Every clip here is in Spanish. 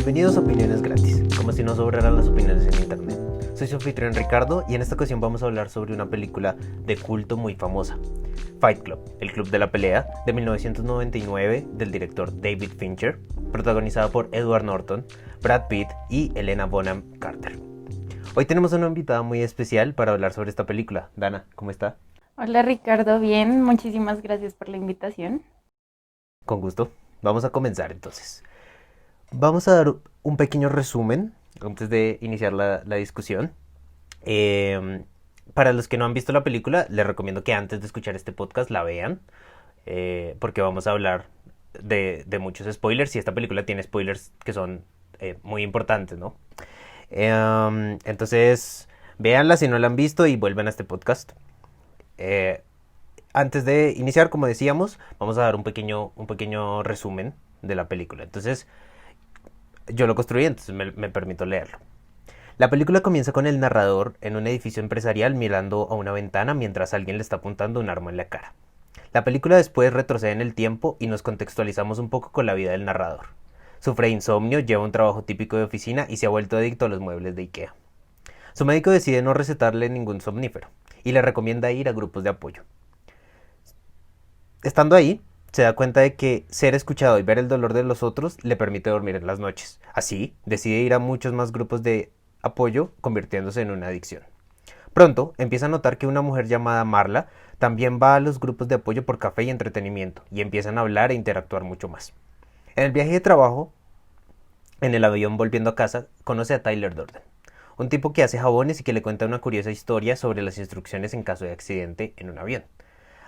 Bienvenidos a Opiniones Gratis, como si no sobraran las opiniones en internet. Soy su anfitrión Ricardo y en esta ocasión vamos a hablar sobre una película de culto muy famosa, Fight Club, el club de la pelea, de 1999 del director David Fincher, protagonizada por Edward Norton, Brad Pitt y Helena Bonham Carter. Hoy tenemos una invitada muy especial para hablar sobre esta película. Dana, ¿cómo está? Hola Ricardo, bien, muchísimas gracias por la invitación. Con gusto. Vamos a comenzar entonces. Vamos a dar un pequeño resumen antes de iniciar la discusión. Eh, para los que no han visto la película, les recomiendo que antes de escuchar este podcast la vean, porque vamos a hablar de muchos spoilers y esta película tiene spoilers que son muy importantes, ¿no? Entonces, véanla si no la han visto y vuelvan a este podcast. Eh, Antes de iniciar, como decíamos, vamos a dar un pequeño resumen de la película. Entonces, yo lo construí, entonces me permito leerlo. La película comienza con el narrador en un edificio empresarial mirando a una ventana mientras alguien le está apuntando un arma en la cara. La película después retrocede en el tiempo y nos contextualizamos un poco con la vida del narrador. Sufre insomnio, lleva un trabajo típico de oficina y se ha vuelto adicto a los muebles de IKEA. Su médico decide no recetarle ningún somnífero y le recomienda ir a grupos de apoyo. Estando ahí, se da cuenta de que ser escuchado y ver el dolor de los otros le permite dormir en las noches. Así, decide ir a muchos más grupos de apoyo, convirtiéndose en una adicción. Pronto, empieza a notar que una mujer llamada Marla también va a los grupos de apoyo por café y entretenimiento, y empiezan a hablar e interactuar mucho más. En el viaje de trabajo, en el avión volviendo a casa, conoce a Tyler Durden, un tipo que hace jabones y que le cuenta una curiosa historia sobre las instrucciones en caso de accidente en un avión.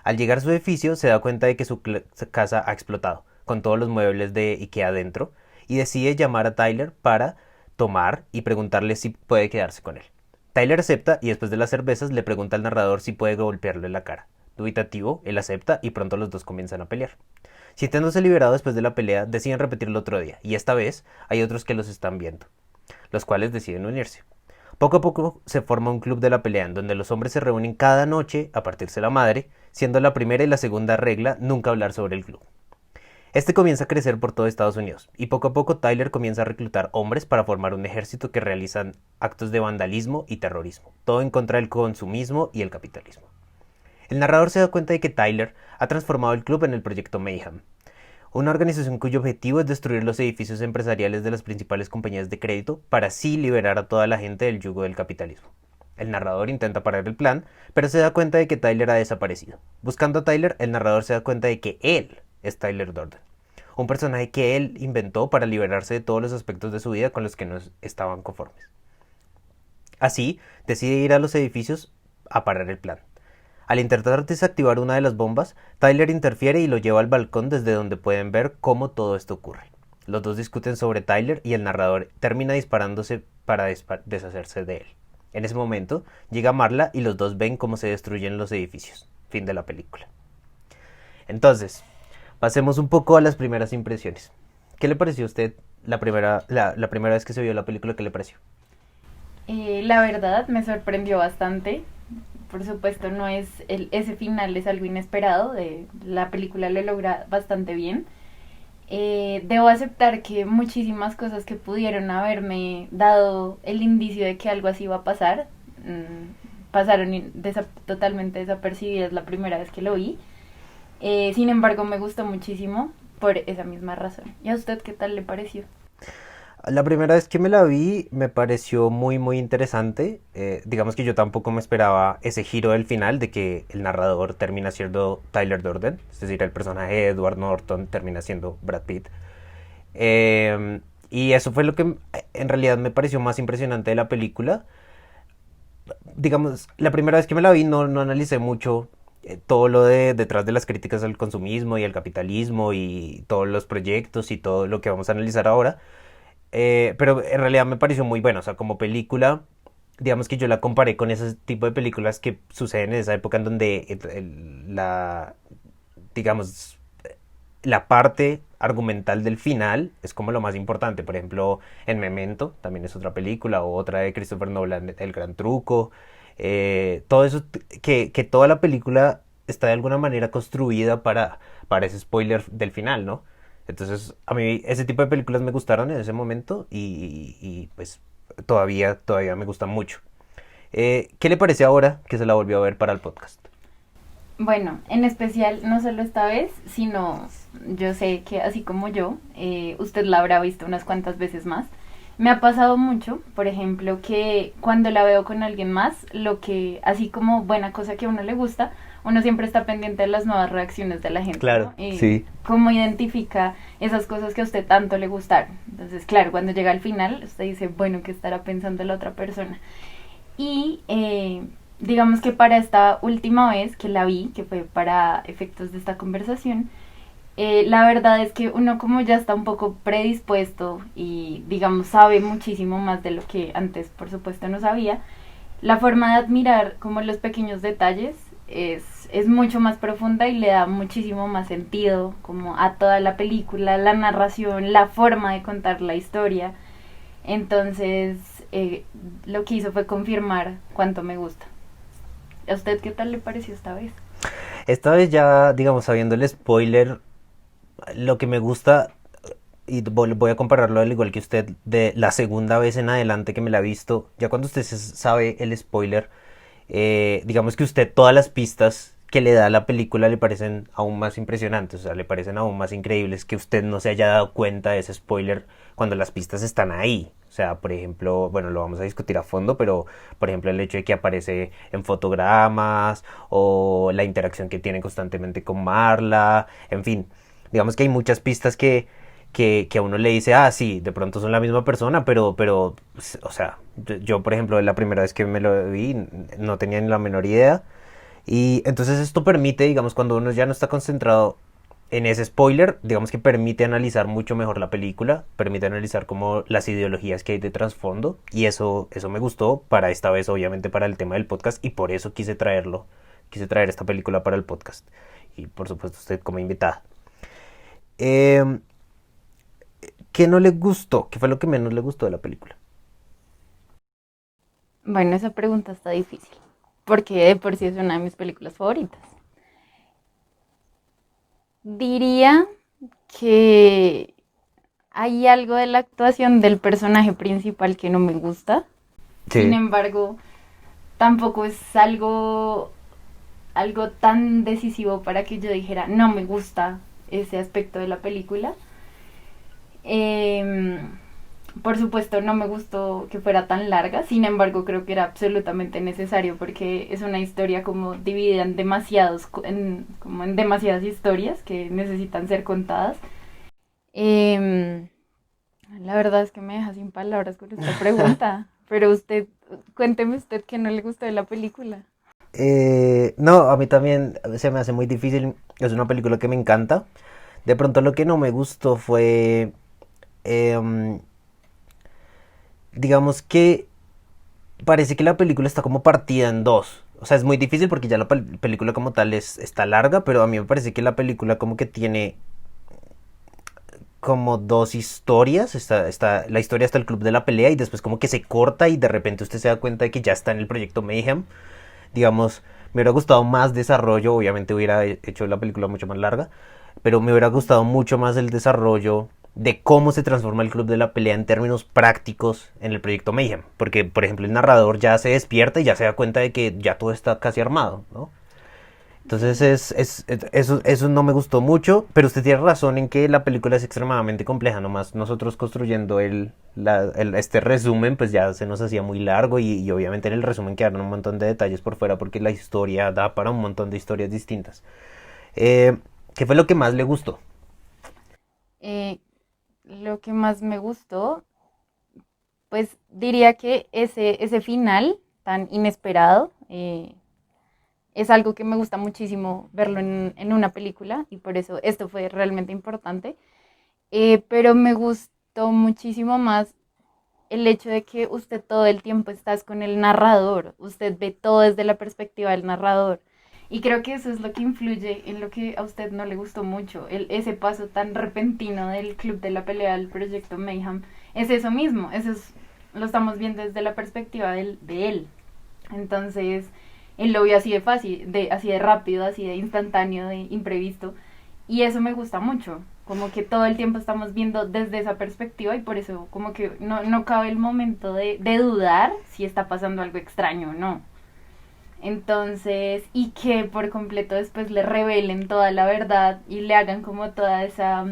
Al llegar a su edificio se da cuenta de que su casa ha explotado, con todos los muebles de IKEA dentro, y decide llamar a Tyler para tomar y preguntarle si puede quedarse con él. Tyler acepta y después de las cervezas le pregunta al narrador si puede golpearlo en la cara. Dubitativo, él acepta y pronto los dos comienzan a pelear. Sintiéndose liberado después de la pelea, deciden repetirlo otro día, y esta vez hay otros que los están viendo, los cuales deciden unirse. Poco a poco se forma un club de la pelea en donde los hombres se reúnen cada noche a partirse la madre, siendo la primera y la segunda regla nunca hablar sobre el club. Este comienza a crecer por todo Estados Unidos y poco a poco Tyler comienza a reclutar hombres para formar un ejército que realizan actos de vandalismo y terrorismo, todo en contra del consumismo y el capitalismo. El narrador se da cuenta de que Tyler ha transformado el club en el proyecto Mayhem, una organización cuyo objetivo es destruir los edificios empresariales de las principales compañías de crédito para así liberar a toda la gente del yugo del capitalismo. El narrador intenta parar el plan, pero se da cuenta de que Tyler ha desaparecido. Buscando a Tyler, el narrador se da cuenta de que él es Tyler Durden, un personaje que él inventó para liberarse de todos los aspectos de su vida con los que no estaban conformes. Así, decide ir a los edificios a parar el plan. Al intentar desactivar una de las bombas, Tyler interfiere y lo lleva al balcón desde donde pueden ver cómo todo esto ocurre. Los dos discuten sobre Tyler y el narrador termina disparándose para deshacerse de él. En ese momento, llega Marla y los dos ven cómo se destruyen los edificios. Fin de la película. Entonces, pasemos un poco a las primeras impresiones. ¿Qué le pareció a usted la primera vez que se vio la película? ¿Qué le pareció? La verdad me sorprendió bastante. Por supuesto, ese final es algo inesperado. La película lo logra bastante bien. Debo aceptar que muchísimas cosas que pudieron haberme dado el indicio de que algo así iba a pasar, pasaron totalmente desapercibidas la primera vez que lo vi. Sin embargo, me gustó muchísimo por esa misma razón. ¿Y a usted qué tal le pareció? La primera vez que me la vi me pareció muy interesante. Digamos que yo tampoco me esperaba ese giro del final de que el narrador termina siendo Tyler Durden, es decir, el personaje de Edward Norton termina siendo Brad Pitt. Y eso fue lo que en realidad me pareció más impresionante de la película. Digamos, la primera vez que me la vi no analicé mucho todo lo de detrás de las críticas al consumismo y al capitalismo y todos los proyectos y todo lo que vamos a analizar ahora. Pero en realidad me pareció muy bueno, o sea, como película, digamos que yo la comparé con ese tipo de películas que suceden en esa época en donde digamos, la parte argumental del final es como lo más importante. Por ejemplo, en Memento, también es otra película, o otra de Christopher Nolan, El Gran Truco. Todo eso, que toda la película está de alguna manera construida para ese spoiler del final, ¿no? Entonces, a mí ese tipo de películas me gustaron en ese momento y, pues todavía me gustan mucho. ¿Qué le parece ahora que se la volvió a ver para el podcast? Bueno, en especial, no solo esta vez, sino yo sé que así como yo, usted la habrá visto unas cuantas veces más. Me ha pasado mucho, por ejemplo, que cuando la veo con alguien más, lo que, así como buena cosa que a uno le gusta, uno siempre está pendiente de las nuevas reacciones de la gente, Claro, ¿no? Y sí. cómo identifica esas cosas que a usted tanto le gustaron. Entonces, claro, cuando llega al final, usted dice, bueno, ¿qué estará pensando la otra persona? Y digamos que para esta última vez que la vi, que fue para efectos de esta conversación, la verdad es que uno como ya está un poco predispuesto y digamos sabe muchísimo más de lo que antes por supuesto no sabía, la forma de admirar como los pequeños detalles es mucho más profunda y le da muchísimo más sentido como a toda la película, la narración, la forma de contar la historia. Entonces, lo que hizo fue confirmar cuánto me gusta. ¿A usted qué tal le pareció esta vez? Esta vez ya, digamos, sabiendo el spoiler, lo que me gusta, y voy a compararlo al igual que usted, de la segunda vez en adelante que me la ha visto, ya cuando usted sabe el spoiler, digamos que usted todas las pistas que le da a la película le parecen aún más impresionantes, o sea, le parecen aún más increíbles que usted no se haya dado cuenta de ese spoiler cuando las pistas están ahí. O sea, por ejemplo, bueno, lo vamos a discutir a fondo, pero por ejemplo el hecho de que aparece en fotogramas o la interacción que tiene constantemente con Marla, en fin, digamos que hay muchas pistas que a uno le dice, ah, sí, de pronto son la misma persona, pero o sea, yo, por ejemplo, la primera vez que me lo vi no tenía ni la menor idea. Y entonces esto permite, digamos, cuando uno ya no está concentrado en ese spoiler, digamos que permite analizar mucho mejor la película, permite analizar como las ideologías que hay de trasfondo, y eso me gustó para esta vez, obviamente, para el tema del podcast, y por eso quise traer esta película para el podcast, y por supuesto usted como invitada. Eh, ¿Qué no le gustó? ¿Qué fue lo que menos le gustó de la película? Bueno, esa pregunta está difícil, porque de por sí es una de mis películas favoritas. Diría que hay algo de la actuación del personaje principal que no me gusta. Sin Sí. embargo, tampoco es algo tan decisivo para que yo dijera, no me gusta ese aspecto de la película. Eh, por supuesto, no me gustó que fuera tan larga, sin embargo, creo que era absolutamente necesario porque es una historia como dividida en como en demasiadas historias que necesitan ser contadas. Eh, la verdad es que me deja sin palabras con esta pregunta, pero cuénteme usted qué no le gustó de la película. No, a mí también se me hace muy difícil. Es una película que me encanta. De pronto lo que no me gustó fue, em, digamos que parece que la película está como partida en dos. O sea, es muy difícil porque ya la película como tal está larga, pero a mí me parece que la película como que tiene como dos historias. La historia hasta el club de la pelea y después como que se corta y de repente usted se da cuenta de que ya está en el proyecto Mayhem. Digamos, me hubiera gustado más desarrollo, obviamente hubiera hecho la película mucho más larga, pero me hubiera gustado mucho más el desarrollo de cómo se transforma el club de la pelea en términos prácticos en el proyecto Mayhem, porque por ejemplo el narrador ya se despierta y ya se da cuenta de que ya todo está casi armado, ¿no? Entonces eso no me gustó mucho, pero usted tiene razón en que la película es extremadamente compleja, nomás nosotros construyendo este resumen pues ya se nos hacía muy largo y obviamente en el resumen quedaron un montón de detalles por fuera porque la historia da para un montón de historias distintas. ¿Qué fue lo que más le gustó? Eh, lo que más me gustó, pues diría que ese final tan inesperado es algo que me gusta muchísimo verlo en una película y por eso esto fue realmente importante. Pero me gustó muchísimo más el hecho de que usted todo el tiempo estás con el narrador, usted ve todo desde la perspectiva del narrador. Y creo que eso es lo que influye en lo que a usted no le gustó mucho, ese paso tan repentino del club de la pelea al proyecto Mayhem. Es eso mismo, lo estamos viendo desde la perspectiva de él. Entonces, él lo vio así de fácil, así de rápido, así de instantáneo, de imprevisto. Y eso me gusta mucho. como que todo el tiempo estamos viendo desde esa perspectiva y por eso como que no cabe el momento de dudar si está pasando algo extraño o no. Entonces, y que por completo después le revelen toda la verdad y le hagan como toda esa,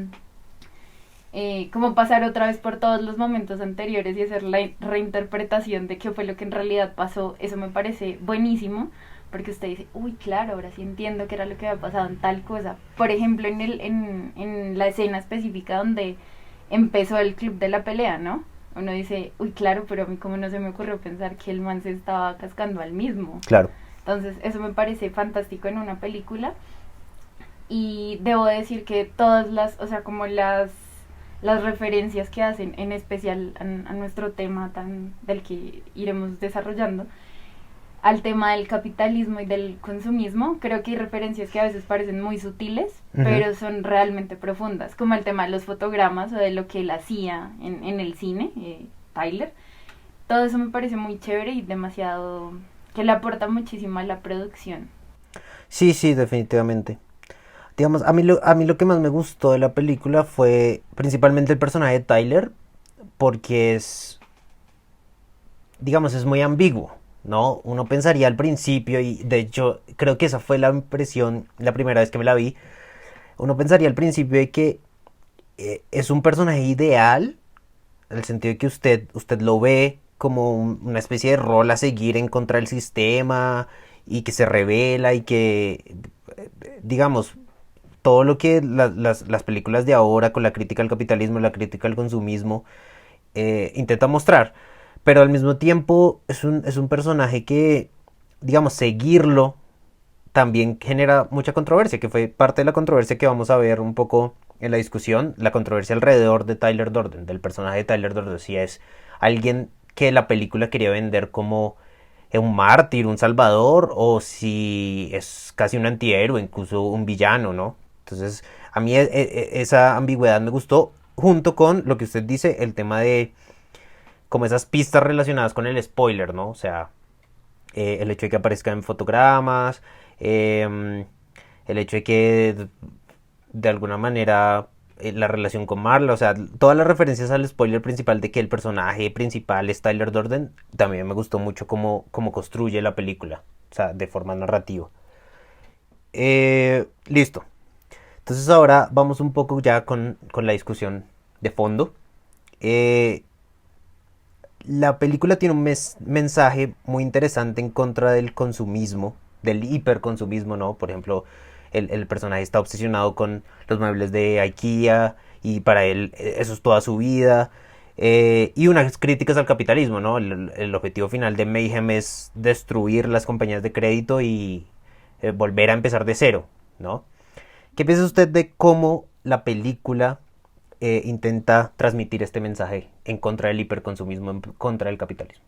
como pasar otra vez por todos los momentos anteriores y hacer la reinterpretación de qué fue lo que en realidad pasó, eso me parece buenísimo, porque usted dice, uy, claro, ahora sí entiendo qué era lo que había pasado en tal cosa. Por ejemplo, en la escena específica donde empezó el club de la pelea, ¿no? Uno dice, uy, claro, pero a mí como no se me ocurrió pensar que el man se estaba cascando al mismo. Claro. Entonces, eso me parece fantástico en una película. Y debo decir que todas las, o sea, como las referencias que hacen, en especial a nuestro tema tan del que iremos desarrollando, al tema del capitalismo y del consumismo, creo que hay referencias que a veces parecen muy sutiles, pero son realmente profundas, como el tema de los fotogramas o de lo que él hacía en el cine, Tyler. Todo eso me parece muy chévere y demasiado, que le aporta muchísimo a la producción. Sí, sí, definitivamente. Digamos, a mí lo que más me gustó de la película fue principalmente el personaje de Tyler, porque digamos, es muy ambiguo, ¿no? Uno pensaría al principio, y de hecho creo que esa fue la impresión la primera vez que me la vi, uno pensaría al principio de que es un personaje ideal, en el sentido de que usted lo ve como una especie de rol a seguir en contra del sistema, y que se revela, y que, digamos, todo lo que las películas de ahora con la crítica al capitalismo, la crítica al consumismo, intenta mostrar. Pero al mismo tiempo es un personaje que, digamos, seguirlo también genera mucha controversia, que fue parte de la controversia que vamos a ver un poco en la discusión, la controversia alrededor de Tyler Durden, del personaje de Tyler Durden, si es alguien que la película quería vender como un mártir, un salvador, o si es casi un antihéroe, incluso un villano, ¿no? Entonces, a mí esa ambigüedad me gustó, junto con lo que usted dice, el tema de como esas pistas relacionadas con el spoiler, ¿no? O sea, el hecho de que aparezca en fotogramas, el hecho de que de alguna manera la relación con Marla, o sea, todas las referencias al spoiler principal de que el personaje principal es Tyler Durden, también me gustó mucho cómo construye la película, o sea, de forma narrativa. Listo. Entonces ahora vamos un poco ya con la discusión de fondo. Eh, la película tiene un mensaje muy interesante en contra del consumismo, del hiperconsumismo, ¿no? Por ejemplo, el personaje está obsesionado con los muebles de IKEA y para él eso es toda su vida. Y unas críticas al capitalismo, ¿no? El objetivo final de Mayhem es destruir las compañías de crédito y volver a empezar de cero, ¿no? ¿Qué piensa usted de cómo la película intenta transmitir este mensaje en contra del hiperconsumismo, en contra del capitalismo?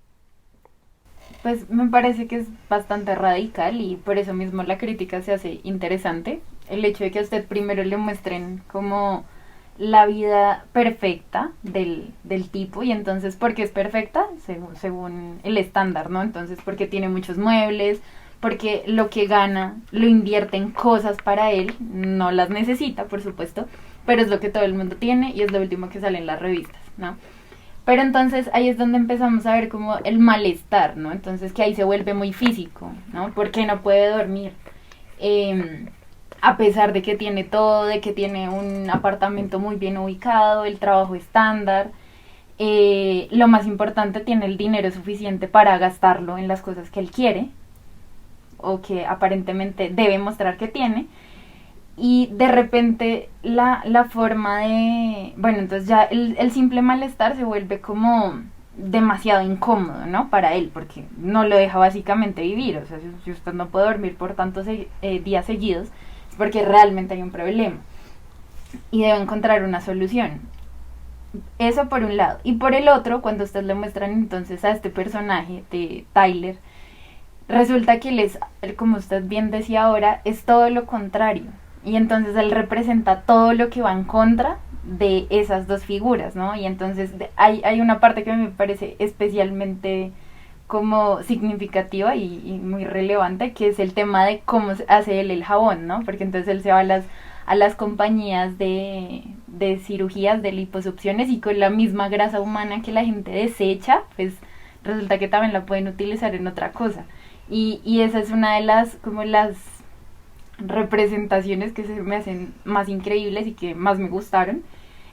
Pues me parece que es bastante radical y por eso mismo la crítica se hace interesante. El hecho de que a usted primero le muestren como la vida perfecta del tipo y entonces, ¿por qué es perfecta? Según el estándar, ¿no? Entonces, porque tiene muchos muebles, porque lo que gana lo invierte en cosas para él, no las necesita, por supuesto, pero es lo que todo el mundo tiene y es lo último que sale en las revistas, ¿no? Pero entonces ahí es donde empezamos a ver como el malestar, ¿no? Entonces que ahí se vuelve muy físico, ¿no? Porque no puede dormir. A pesar de que tiene todo, de que tiene un apartamento muy bien ubicado, el trabajo estándar, lo más importante, tiene el dinero suficiente para gastarlo en las cosas que él quiere, o que aparentemente debe mostrar que tiene, y de repente la forma de, bueno, entonces ya el simple malestar se vuelve como demasiado incómodo, ¿no? Para él, porque no lo deja básicamente vivir, o sea, si usted no puede dormir por tantos días seguidos, es porque realmente hay un problema y debe encontrar una solución. Eso por un lado. Y por el otro, cuando usted le muestran entonces a este personaje de Tyler, resulta que él es, como usted bien decía ahora, es todo lo contrario. Y entonces él representa todo lo que va en contra de esas dos figuras, ¿no? Y entonces hay una parte que me parece especialmente como significativa y muy relevante, que es el tema de cómo hace él el jabón, ¿no? Porque entonces él se va a las compañías de cirugías, de liposucciones, y con la misma grasa humana que la gente desecha, pues resulta que también la pueden utilizar en otra cosa. Y esa es una de las, como las representaciones que se me hacen más increíbles y que más me gustaron.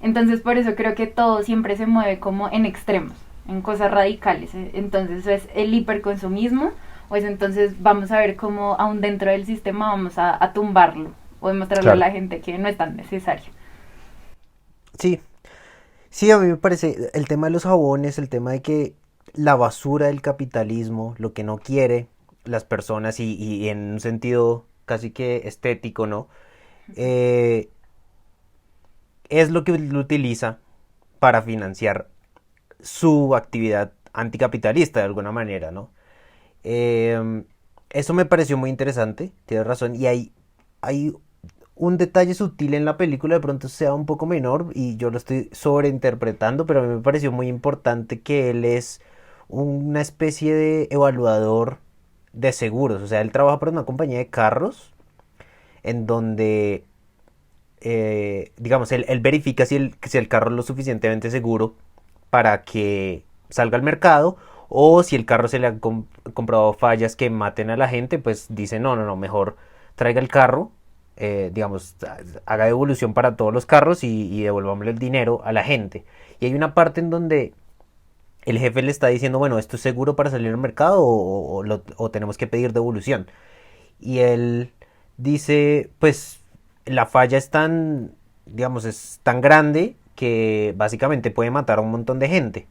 Entonces por eso creo que todo siempre se mueve como en extremos, en cosas radicales. Entonces es el hiperconsumismo, o es entonces vamos a ver cómo aún dentro del sistema vamos a tumbarlo o demostrarle a Claro. la gente que no es tan necesario. Sí, sí, a mí me parece el tema de los jabones, el tema de que la basura del capitalismo, lo que no quiere las personas y en un sentido casi que estético, ¿no? Eh, es lo que lo utiliza para financiar su actividad anticapitalista de alguna manera, ¿no? Eh, Eso me pareció muy interesante, tienes razón, y hay un detalle sutil en la película, de pronto sea un poco menor y yo lo estoy sobreinterpretando, pero a mí me pareció muy importante que él es una especie de evaluador de seguros, o sea, él trabaja para una compañía de carros en donde, digamos, él verifica si el carro es lo suficientemente seguro para que salga al mercado o si el carro se le han comprobado fallas que maten a la gente, pues dice, no, no, no, mejor traiga el carro, digamos, haga devolución para todos los carros y devolvámosle el dinero a la gente. Y hay una parte en donde el jefe le está diciendo, bueno, ¿esto es seguro para salir al mercado o tenemos que pedir devolución? Y él dice, pues la falla es tan, digamos, es tan grande que básicamente puede matar a un montón de gente.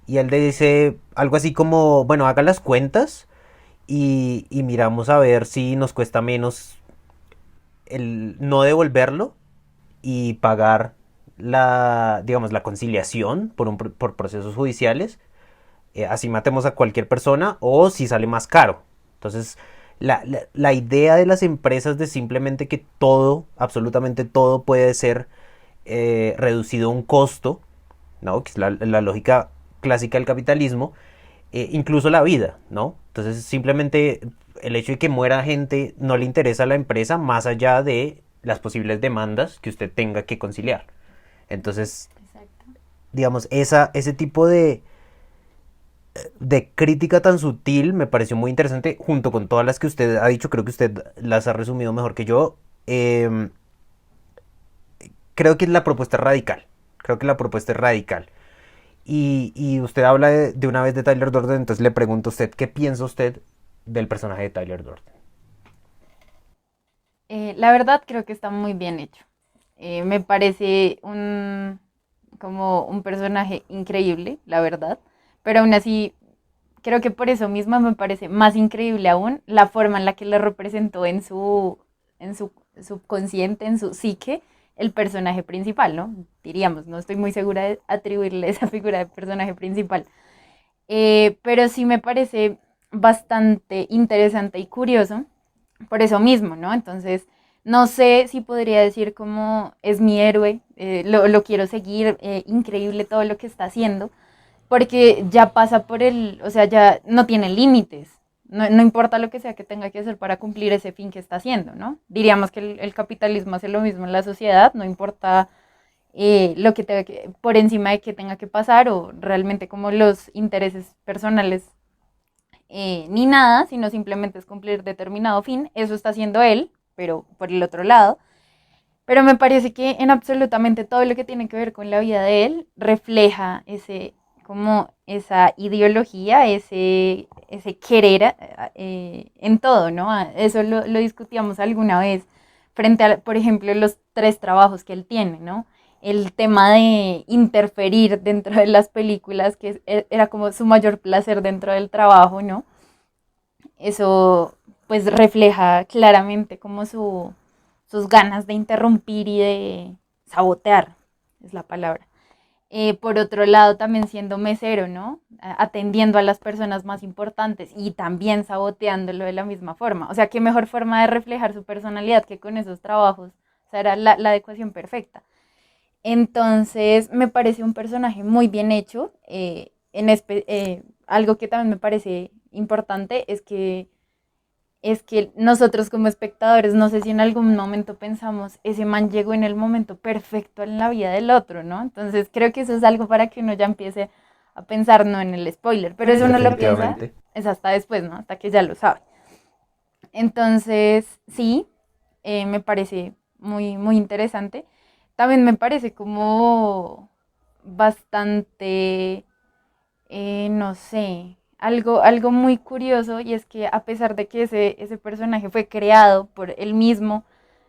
Y él le dice algo así como, bueno, haga las cuentas y miramos a ver si nos cuesta menos el no devolverlo y pagar la, digamos, la conciliación por procesos judiciales. Así matemos a cualquier persona o si sale más caro. Entonces, la idea de las empresas de simplemente que todo, absolutamente todo puede ser reducido a un costo, ¿no? Que es la lógica clásica del capitalismo, incluso la vida, ¿no? Entonces simplemente el hecho de que muera gente no le interesa a la empresa más allá de las posibles demandas que usted tenga que conciliar. Entonces, Exacto. digamos, ese tipo de crítica tan sutil me pareció muy interesante, junto con todas las que usted ha dicho, creo que usted las ha resumido mejor que yo. Creo que la propuesta es radical, creo que la propuesta es radical. Y usted habla de una vez de Tyler Durden, entonces le pregunto a usted, ¿qué piensa usted del personaje de Tyler Durden? La verdad creo que está muy bien hecho. Me parece como un personaje increíble, la verdad, pero aún así creo que por eso mismo me parece más increíble aún la forma en la que le representó en su subconsciente, en su psique, el personaje principal, ¿no? Diríamos, no estoy muy segura de atribuirle esa figura de personaje principal. Pero sí me parece bastante interesante y curioso por eso mismo, ¿no? Entonces, no sé si podría decir como es mi héroe, lo quiero seguir, increíble todo lo que está haciendo, porque ya pasa por el, o sea, ya no tiene límites. No, no importa lo que sea que tenga que hacer para cumplir ese fin que está haciendo, ¿no? Diríamos que el capitalismo hace lo mismo en la sociedad, no importa lo que tenga que, por encima de que tenga que pasar o realmente como los intereses personales ni nada, sino simplemente es cumplir determinado fin. Eso está haciendo él, pero por el otro lado. Pero me parece que en absolutamente todo lo que tiene que ver con la vida de él refleja ese, como esa ideología, ese querer en todo, ¿no? Eso lo discutíamos alguna vez frente a, por ejemplo, los tres trabajos que él tiene, ¿no? El tema de interferir dentro de las películas, que era como su mayor placer dentro del trabajo, ¿no? Eso pues refleja claramente como sus ganas de interrumpir y de sabotear, es la palabra. Por otro lado, también siendo mesero, ¿no? Atendiendo a las personas más importantes y también saboteándolo de la misma forma. O sea, qué mejor forma de reflejar su personalidad que con esos trabajos. O sea, era la adecuación perfecta. Entonces, me parece un personaje muy bien hecho. Algo que también me parece importante es que es que nosotros como espectadores, no sé si en algún momento pensamos, ese man llegó en el momento perfecto en la vida del otro, ¿no? Entonces creo que eso es algo para que uno ya empiece a pensar, no en el spoiler, pero eso uno lo piensa, Definitivamente. es hasta después, ¿no? Hasta que ya lo sabe. Entonces, sí, me parece muy, muy interesante. También me parece como bastante no sé, algo muy curioso y es que a pesar de que ese personaje fue creado por él mismo,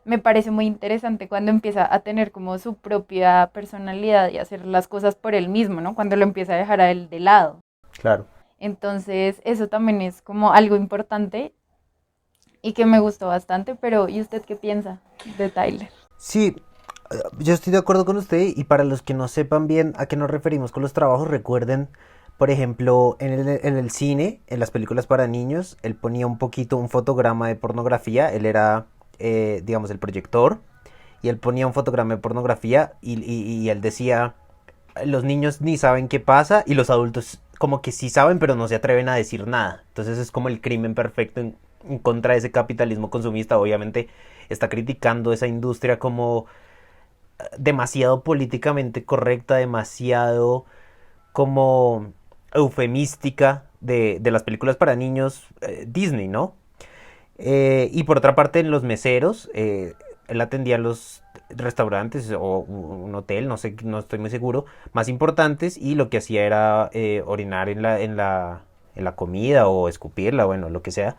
me parece muy interesante cuando empieza a tener como su propia personalidad y hacer las cosas por él mismo, ¿no? Cuando lo empieza a dejar a él de lado. Claro. Entonces, eso también es como algo importante y que me gustó bastante, pero ¿y usted qué piensa de Tyler? Sí, yo estoy de acuerdo con usted y para los que no sepan bien a qué nos referimos con los trabajos, recuerden, por ejemplo, en el cine, en las películas para niños, él ponía un poquito un fotograma de pornografía, él era, digamos, el proyector y él ponía un fotograma de pornografía y él decía, los niños ni saben qué pasa y los adultos como que sí saben pero no se atreven a decir nada. Entonces es como el crimen perfecto en contra de ese capitalismo consumista. Obviamente está criticando esa industria como demasiado políticamente correcta, demasiado como eufemística de las películas para niños Disney, ¿no? Y por otra parte, en los meseros, él atendía los restaurantes o un hotel, no sé, no estoy muy seguro, más importantes y lo que hacía era orinar en la comida o escupirla, bueno, lo que sea,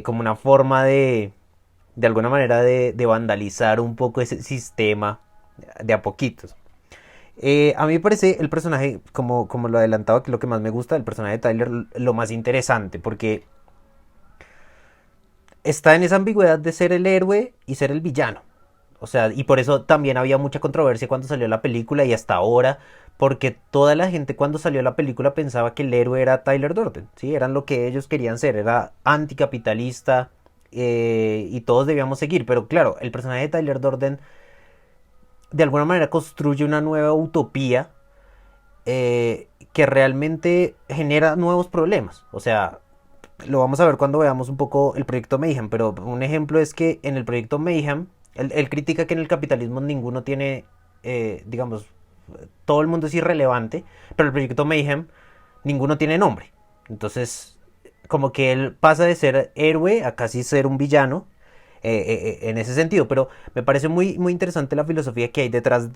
como una forma de alguna manera de vandalizar un poco ese sistema de a poquitos. A mí me parece el personaje, como lo adelantaba, que es lo que más me gusta, el personaje de Tyler, lo más interesante, porque está en esa ambigüedad de ser el héroe y ser el villano. O sea, y por eso también había mucha controversia cuando salió la película y hasta ahora, porque toda la gente cuando salió la película pensaba que el héroe era Tyler Durden, ¿sí? Eran lo que ellos querían ser, era anticapitalista y todos debíamos seguir, pero claro, el personaje de Tyler Durden de alguna manera construye una nueva utopía que realmente genera nuevos problemas. O sea, lo vamos a ver cuando veamos un poco el proyecto Mayhem, pero un ejemplo es que en el proyecto Mayhem, él critica que en el capitalismo ninguno tiene, digamos, todo el mundo es irrelevante, pero el proyecto Mayhem ninguno tiene nombre. Entonces, como que él pasa de ser héroe a casi ser un villano en ese sentido, pero me parece muy, muy interesante la filosofía que hay detrás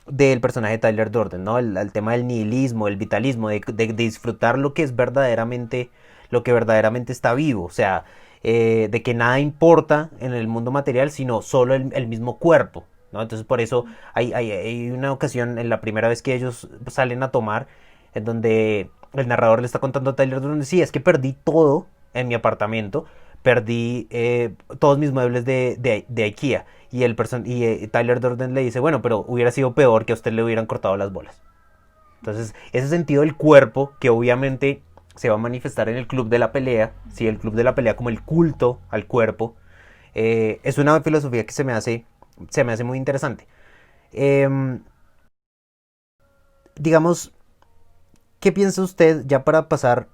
del personaje de Tyler Durden, ¿no? El tema del nihilismo, el vitalismo, de disfrutar lo que es verdaderamente, lo que verdaderamente está vivo, o sea, de que nada importa en el mundo material, sino solo el mismo cuerpo, ¿no? Entonces por eso hay una ocasión, en la primera vez que ellos salen a tomar, en donde el narrador le está contando a Tyler Durden, sí, es que perdí todo en mi apartamento, perdí todos mis muebles de IKEA. Y Tyler Durden le dice, bueno, pero hubiera sido peor que a usted le hubieran cortado las bolas. Entonces, ese sentido del cuerpo, que obviamente se va a manifestar en el club de la pelea, ¿sí? El club de la pelea como el culto al cuerpo, es una filosofía que se me hace muy interesante. Eh, digamos, ¿qué piensa usted, ya para pasar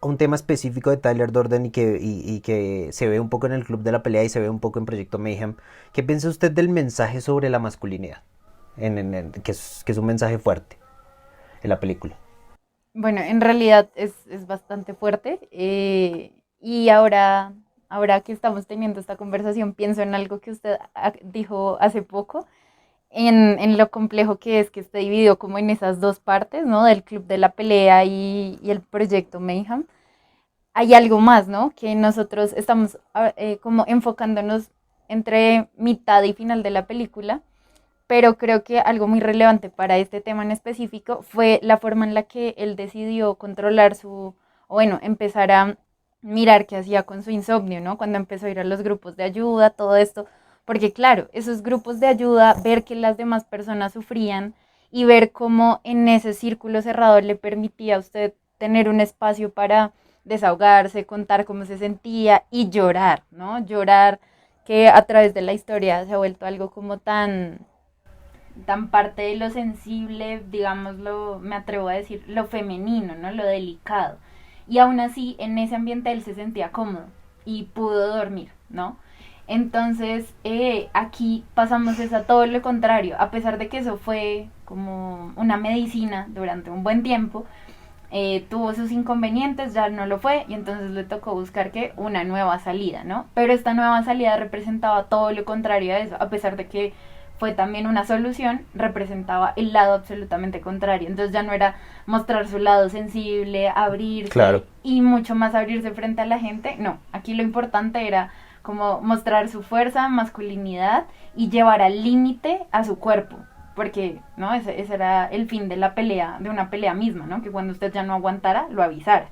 a un tema específico de Tyler Durden y que se ve un poco en el Club de la Pelea y se ve un poco en Proyecto Mayhem? ¿Qué piensa usted del mensaje sobre la masculinidad? Que es un mensaje fuerte en la película. Bueno, en realidad es bastante fuerte y ahora que estamos teniendo esta conversación, pienso en algo que usted dijo hace poco, en lo complejo que esté dividido como en esas dos partes, ¿no? Del club de la pelea y el proyecto Mayhem. Hay algo más, ¿no? Que nosotros estamos como enfocándonos entre mitad y final de la película, pero creo que algo muy relevante para este tema en específico fue la forma en la que él decidió controlar o bueno, empezar a mirar qué hacía con su insomnio, ¿no? Cuando empezó a ir a los grupos de ayuda, todo esto, porque claro, esos grupos de ayuda, ver que las demás personas sufrían y ver cómo en ese círculo cerrado le permitía a usted tener un espacio para desahogarse, contar cómo se sentía y llorar, ¿no? Llorar que a través de la historia se ha vuelto algo como tan parte de lo sensible, digámoslo, me atrevo a decir, lo femenino, ¿no? Lo delicado. Y aún así, en ese ambiente él se sentía cómodo. y pudo dormir, ¿no? Entonces, aquí pasamos es a todo lo contrario. A pesar de que eso fue como una medicina durante un buen tiempo, tuvo sus inconvenientes, ya no lo fue, y entonces le tocó buscar que una nueva salida, ¿no? Pero esta nueva salida representaba todo lo contrario a eso, a pesar de que fue también una solución, representaba el lado absolutamente contrario. Entonces ya no era mostrar su lado sensible, abrirse, Claro. y mucho más abrirse frente a la gente. No, aquí lo importante era como mostrar su fuerza, masculinidad y llevar al límite a su cuerpo. Porque, ¿no? Ese era el fin de la pelea, de una pelea misma, ¿no? Que cuando usted ya no aguantara, lo avisara.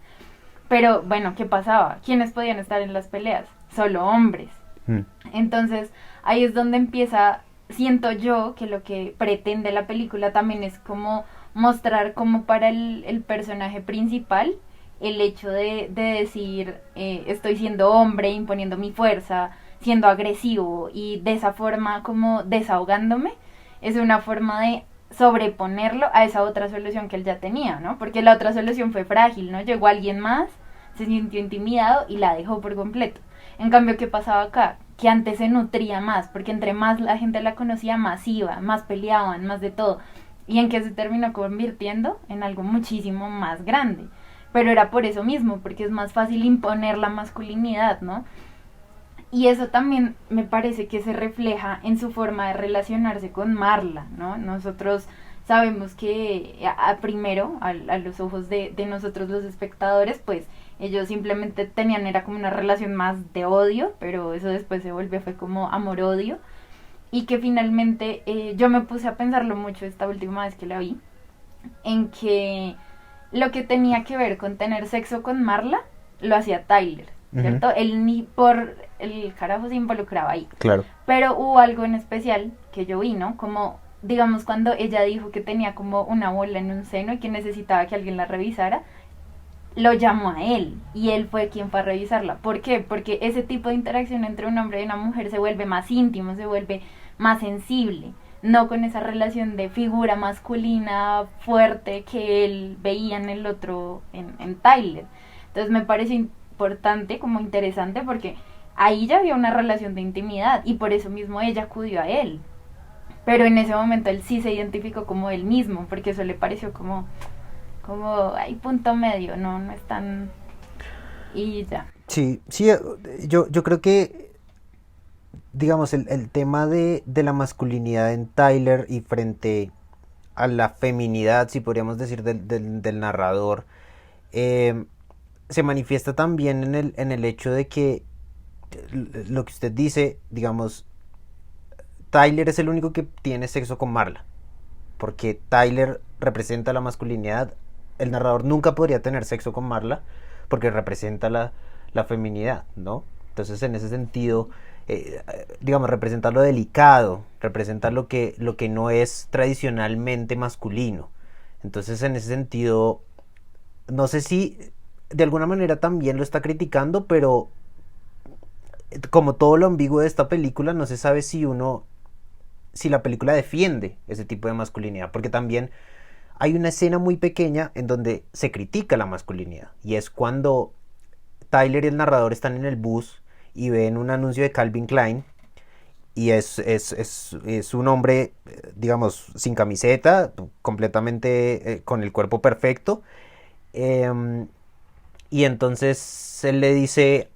Pero, bueno, ¿qué pasaba? ¿Quiénes podían estar en las peleas? Solo hombres. Mm. Entonces, ahí es donde empieza, siento yo, que lo que pretende la película también es como mostrar como para el personaje principal el hecho de decir, estoy siendo hombre, imponiendo mi fuerza, siendo agresivo y de esa forma como desahogándome, es una forma de sobreponerlo a esa otra solución que él ya tenía, ¿no? Porque la otra solución fue frágil, ¿no? Llegó alguien más, se sintió intimidado y la dejó por completo. En cambio, ¿qué pasaba acá? Que antes se nutría más, porque entre más la gente la conocía, más iba, más peleaban, más de todo. ¿Y en qué se terminó convirtiendo? En algo muchísimo más grande. Pero era por eso mismo, porque es más fácil imponer la masculinidad, ¿no? Y eso también me parece que se refleja en su forma de relacionarse con Marla, ¿no? Nosotros sabemos que primero, a los ojos de nosotros los espectadores, pues ellos simplemente tenían, era como una relación más de odio, pero eso después se volvió, fue como amor-odio, y que finalmente yo me puse a pensarlo mucho esta última vez que la vi, en que lo que tenía que ver con tener sexo con Marla, lo hacía Tyler, Ujú. ¿cierto? Él ni por el carajo se involucraba ahí. Claro. Pero hubo algo en especial que yo vi, ¿no? Como, digamos, cuando ella dijo que tenía como una bola en un seno y que necesitaba que alguien la revisara, lo llamó a él y él fue quien fue a revisarla. ¿Por qué? Porque ese tipo de interacción entre un hombre y una mujer se vuelve más íntimo, se vuelve más sensible, no con esa relación de figura masculina fuerte que él veía en el otro, en Tyler. Entonces me parece importante, como interesante, porque ahí ya había una relación de intimidad y por eso mismo ella acudió a él. Pero en ese momento él sí se identificó como él mismo, porque eso le pareció como hay punto medio, no, no es tan... Y ya. Sí, sí, yo creo que, digamos, el tema de la masculinidad en Tyler y frente a la feminidad, si podríamos decir, del narrador, eh, se manifiesta también en el hecho de que lo que usted dice, digamos, Tyler es el único que tiene sexo con Marla, porque Tyler representa la masculinidad. El narrador nunca podría tener sexo con Marla porque representa la feminidad, ¿no? Entonces, en ese sentido, digamos, representa lo delicado, representa lo que no es tradicionalmente masculino. Entonces, en ese sentido, no sé si de alguna manera también lo está criticando, pero como todo lo ambiguo de esta película, no se sabe si la película defiende ese tipo de masculinidad, porque también hay una escena muy pequeña en donde se critica la masculinidad, y es cuando Tyler y el narrador están en el bus y ven un anuncio de Calvin Klein, y es un hombre, digamos, sin camiseta, completamente con el cuerpo perfecto, eh, y entonces él le dice,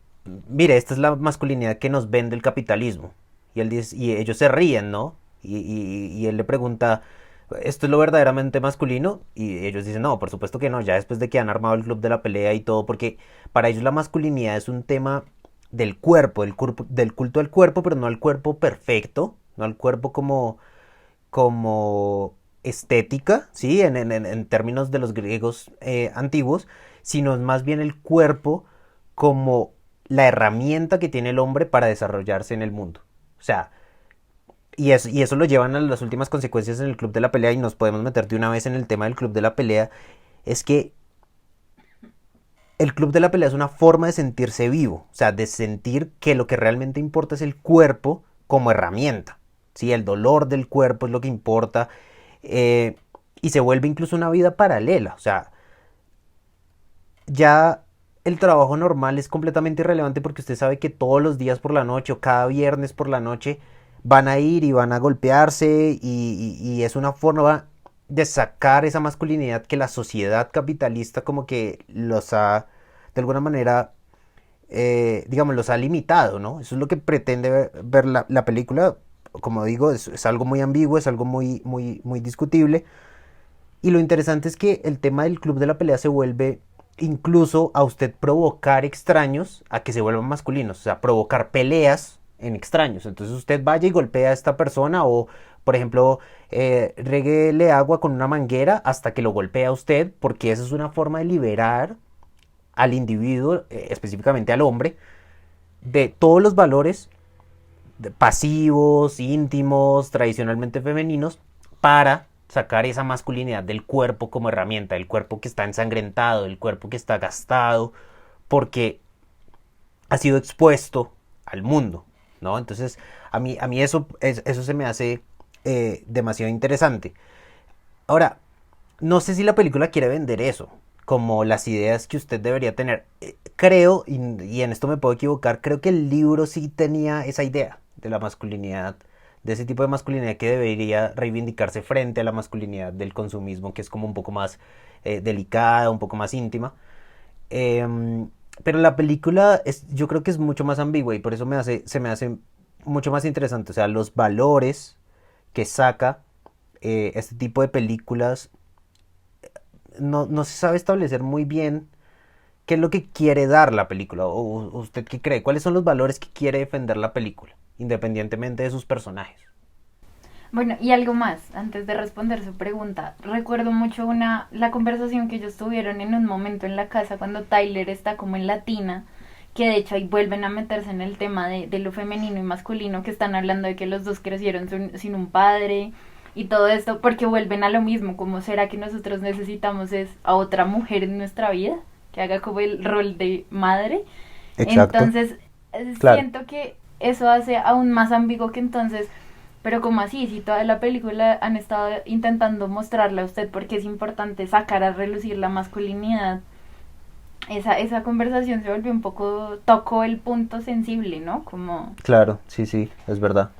mire, esta es la masculinidad que nos vende el capitalismo. Y, él dice, y ellos se ríen, ¿no? Y él le pregunta, ¿esto es lo verdaderamente masculino? Y ellos dicen, no, por supuesto que no, ya después de que han armado el club de la pelea y todo, porque para ellos la masculinidad es un tema del cuerpo, del culto al cuerpo, pero no al cuerpo perfecto, no al cuerpo como estética, ¿sí? En términos de los griegos antiguos, sino más bien el cuerpo como la herramienta que tiene el hombre para desarrollarse en el mundo. O sea, y eso lo llevan a las últimas consecuencias en el club de la pelea, y nos podemos meter de una vez en el tema del club de la pelea, es que el club de la pelea es una forma de sentirse vivo, o sea, de sentir que lo que realmente importa es el cuerpo como herramienta, ¿sí? El dolor del cuerpo es lo que importa, eh, y se vuelve incluso una vida paralela, o sea, ya el trabajo normal es completamente irrelevante porque usted sabe que todos los días por la noche o cada viernes por la noche van a ir y van a golpearse y es una forma de sacar esa masculinidad que la sociedad capitalista como que los ha, de alguna manera, digamos, los ha limitado, ¿no? Eso es lo que pretende ver la película. Como digo, es algo muy ambiguo, es algo muy discutible. Y lo interesante es que el tema del club de la pelea se vuelve incluso a usted provocar extraños a que se vuelvan masculinos, o sea, provocar peleas en extraños. Entonces usted vaya y golpea a esta persona o, por ejemplo, reguele agua con una manguera hasta que lo golpea a usted, porque esa es una forma de liberar al individuo, específicamente al hombre, de todos los valores pasivos, íntimos, tradicionalmente femeninos, para sacar esa masculinidad del cuerpo como herramienta, el cuerpo que está ensangrentado, el cuerpo que está gastado, porque ha sido expuesto al mundo, ¿no? Entonces, a mí eso se me hace demasiado interesante. Ahora, no sé si la película quiere vender eso, como las ideas que usted debería tener. Creo, y en esto me puedo equivocar, creo que el libro sí tenía esa idea de la masculinidad, de ese tipo de masculinidad que debería reivindicarse frente a la masculinidad del consumismo, que es como un poco más delicada, un poco más íntima. Em, pero la película yo creo que es mucho más ambigua y por eso se me hace mucho más interesante. O sea, los valores que saca este tipo de películas no se sabe establecer muy bien qué es lo que quiere dar la película. O usted qué cree, cuáles son los valores que quiere defender la película, independientemente de sus personajes. Bueno, y algo más, antes de responder su pregunta. Recuerdo mucho la conversación que ellos tuvieron en un momento en la casa cuando Tyler está como en la tina, que de hecho ahí vuelven a meterse en el tema de lo femenino y masculino, que están hablando de que los dos crecieron sin un padre y todo esto, porque vuelven a lo mismo, como será que nosotros necesitamos es a otra mujer en nuestra vida, que haga como el rol de madre. Exacto. Entonces, Claro. siento que eso hace aún más ambiguo que entonces, pero como así, si toda la película han estado intentando mostrarle a usted porque es importante sacar a relucir la masculinidad, esa conversación se volvió un poco, tocó el punto sensible, ¿no? Como, Claro, sí, sí, es verdad.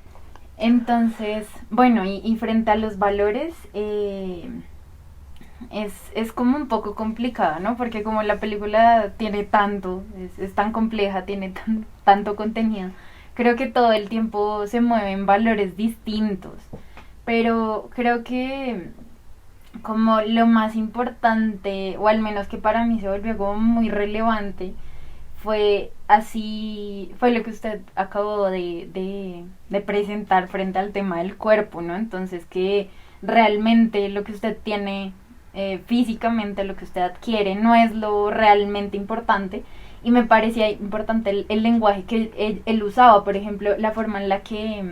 entonces, bueno, y frente a los valores, es como un poco complicada, ¿no? Porque como la película tiene tanto, es tan compleja, tiene tanto contenido, creo que todo el tiempo se mueven valores distintos. Pero creo que como lo más importante, o al menos que para mí se volvió como muy relevante, fue lo que usted acabó de presentar frente al tema del cuerpo, ¿no? Entonces que realmente lo que usted tiene físicamente, lo que usted adquiere, no es lo realmente importante. Y me parecía importante el lenguaje que él usaba, por ejemplo, la forma en la que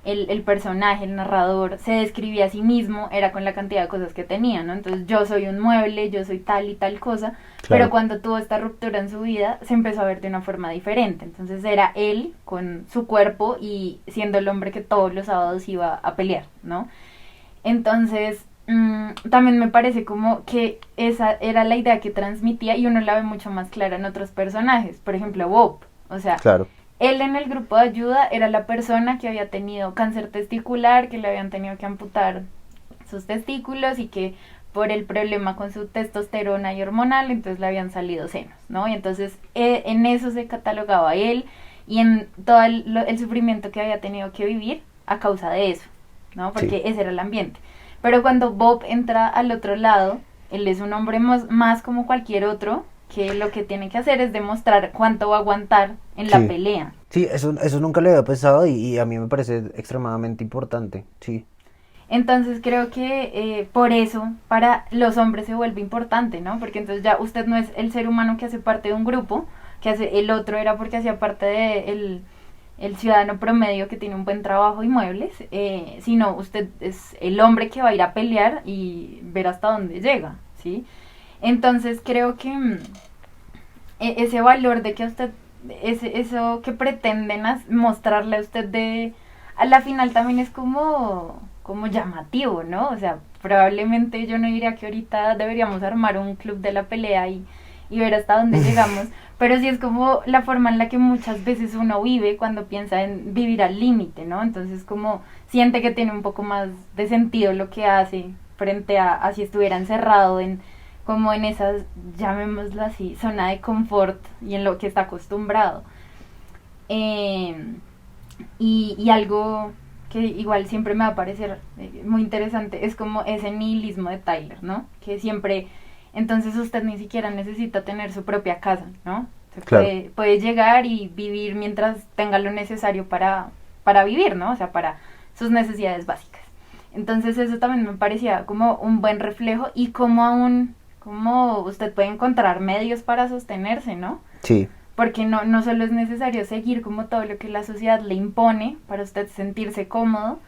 el personaje, el narrador, se describía a sí mismo, era con la cantidad de cosas que tenía, ¿no? Entonces yo soy un mueble, yo soy tal y tal cosa, pero Claro. cuando tuvo esta ruptura en su vida, se empezó a ver de una forma diferente. Entonces era él con su cuerpo y siendo el hombre que todos los sábados iba a pelear, ¿no? Entonces, también me parece como que esa era la idea que transmitía y uno la ve mucho más clara en otros personajes. Por ejemplo, Bob. O sea, Claro. él en el grupo de ayuda era la persona que había tenido cáncer testicular, que le habían tenido que amputar sus testículos y que por el problema con su testosterona y hormonal, entonces le habían salido senos, ¿no? Y entonces en eso se catalogaba él y en todo el sufrimiento que había tenido que vivir a causa de eso, ¿no? Sí. Porque ese era el ambiente. Pero cuando Bob entra al otro lado, él es un hombre más como cualquier otro, que lo que tiene que hacer es demostrar cuánto va a aguantar en la Sí. pelea. Sí, eso nunca lo había pensado y a mí me parece extremadamente importante. Sí. Entonces creo que por eso para los hombres se vuelve importante, ¿no? Porque entonces ya usted no es el ser humano que hace parte de un grupo, que hace el otro era porque hacía parte de el ciudadano promedio que tiene un buen trabajo y muebles, sino usted es el hombre que va a ir a pelear y ver hasta dónde llega, ¿sí? Entonces creo que ese valor de que a usted, eso que pretenden mostrarle a usted a la final también es como llamativo, ¿no? O sea, probablemente yo no diría que ahorita deberíamos armar un club de la pelea y ver hasta dónde llegamos, pero sí es como la forma en la que muchas veces uno vive cuando piensa en vivir al límite, ¿no? Entonces como siente que tiene un poco más de sentido lo que hace frente a si estuviera encerrado en como en esas, llamémoslo así, zona de confort y en lo que está acostumbrado. Eh, y algo que igual siempre me va a parecer muy interesante es como ese nihilismo de Tyler, ¿no? Que siempre, entonces usted ni siquiera necesita tener su propia casa, ¿no? Se Claro. puede llegar y vivir mientras tenga lo necesario para vivir, ¿no? O sea, para sus necesidades básicas. Entonces eso también me parecía como un buen reflejo y como aún, como usted puede encontrar medios para sostenerse, ¿no? Sí. Porque no solo es necesario seguir como todo lo que la sociedad le impone para usted sentirse cómodo.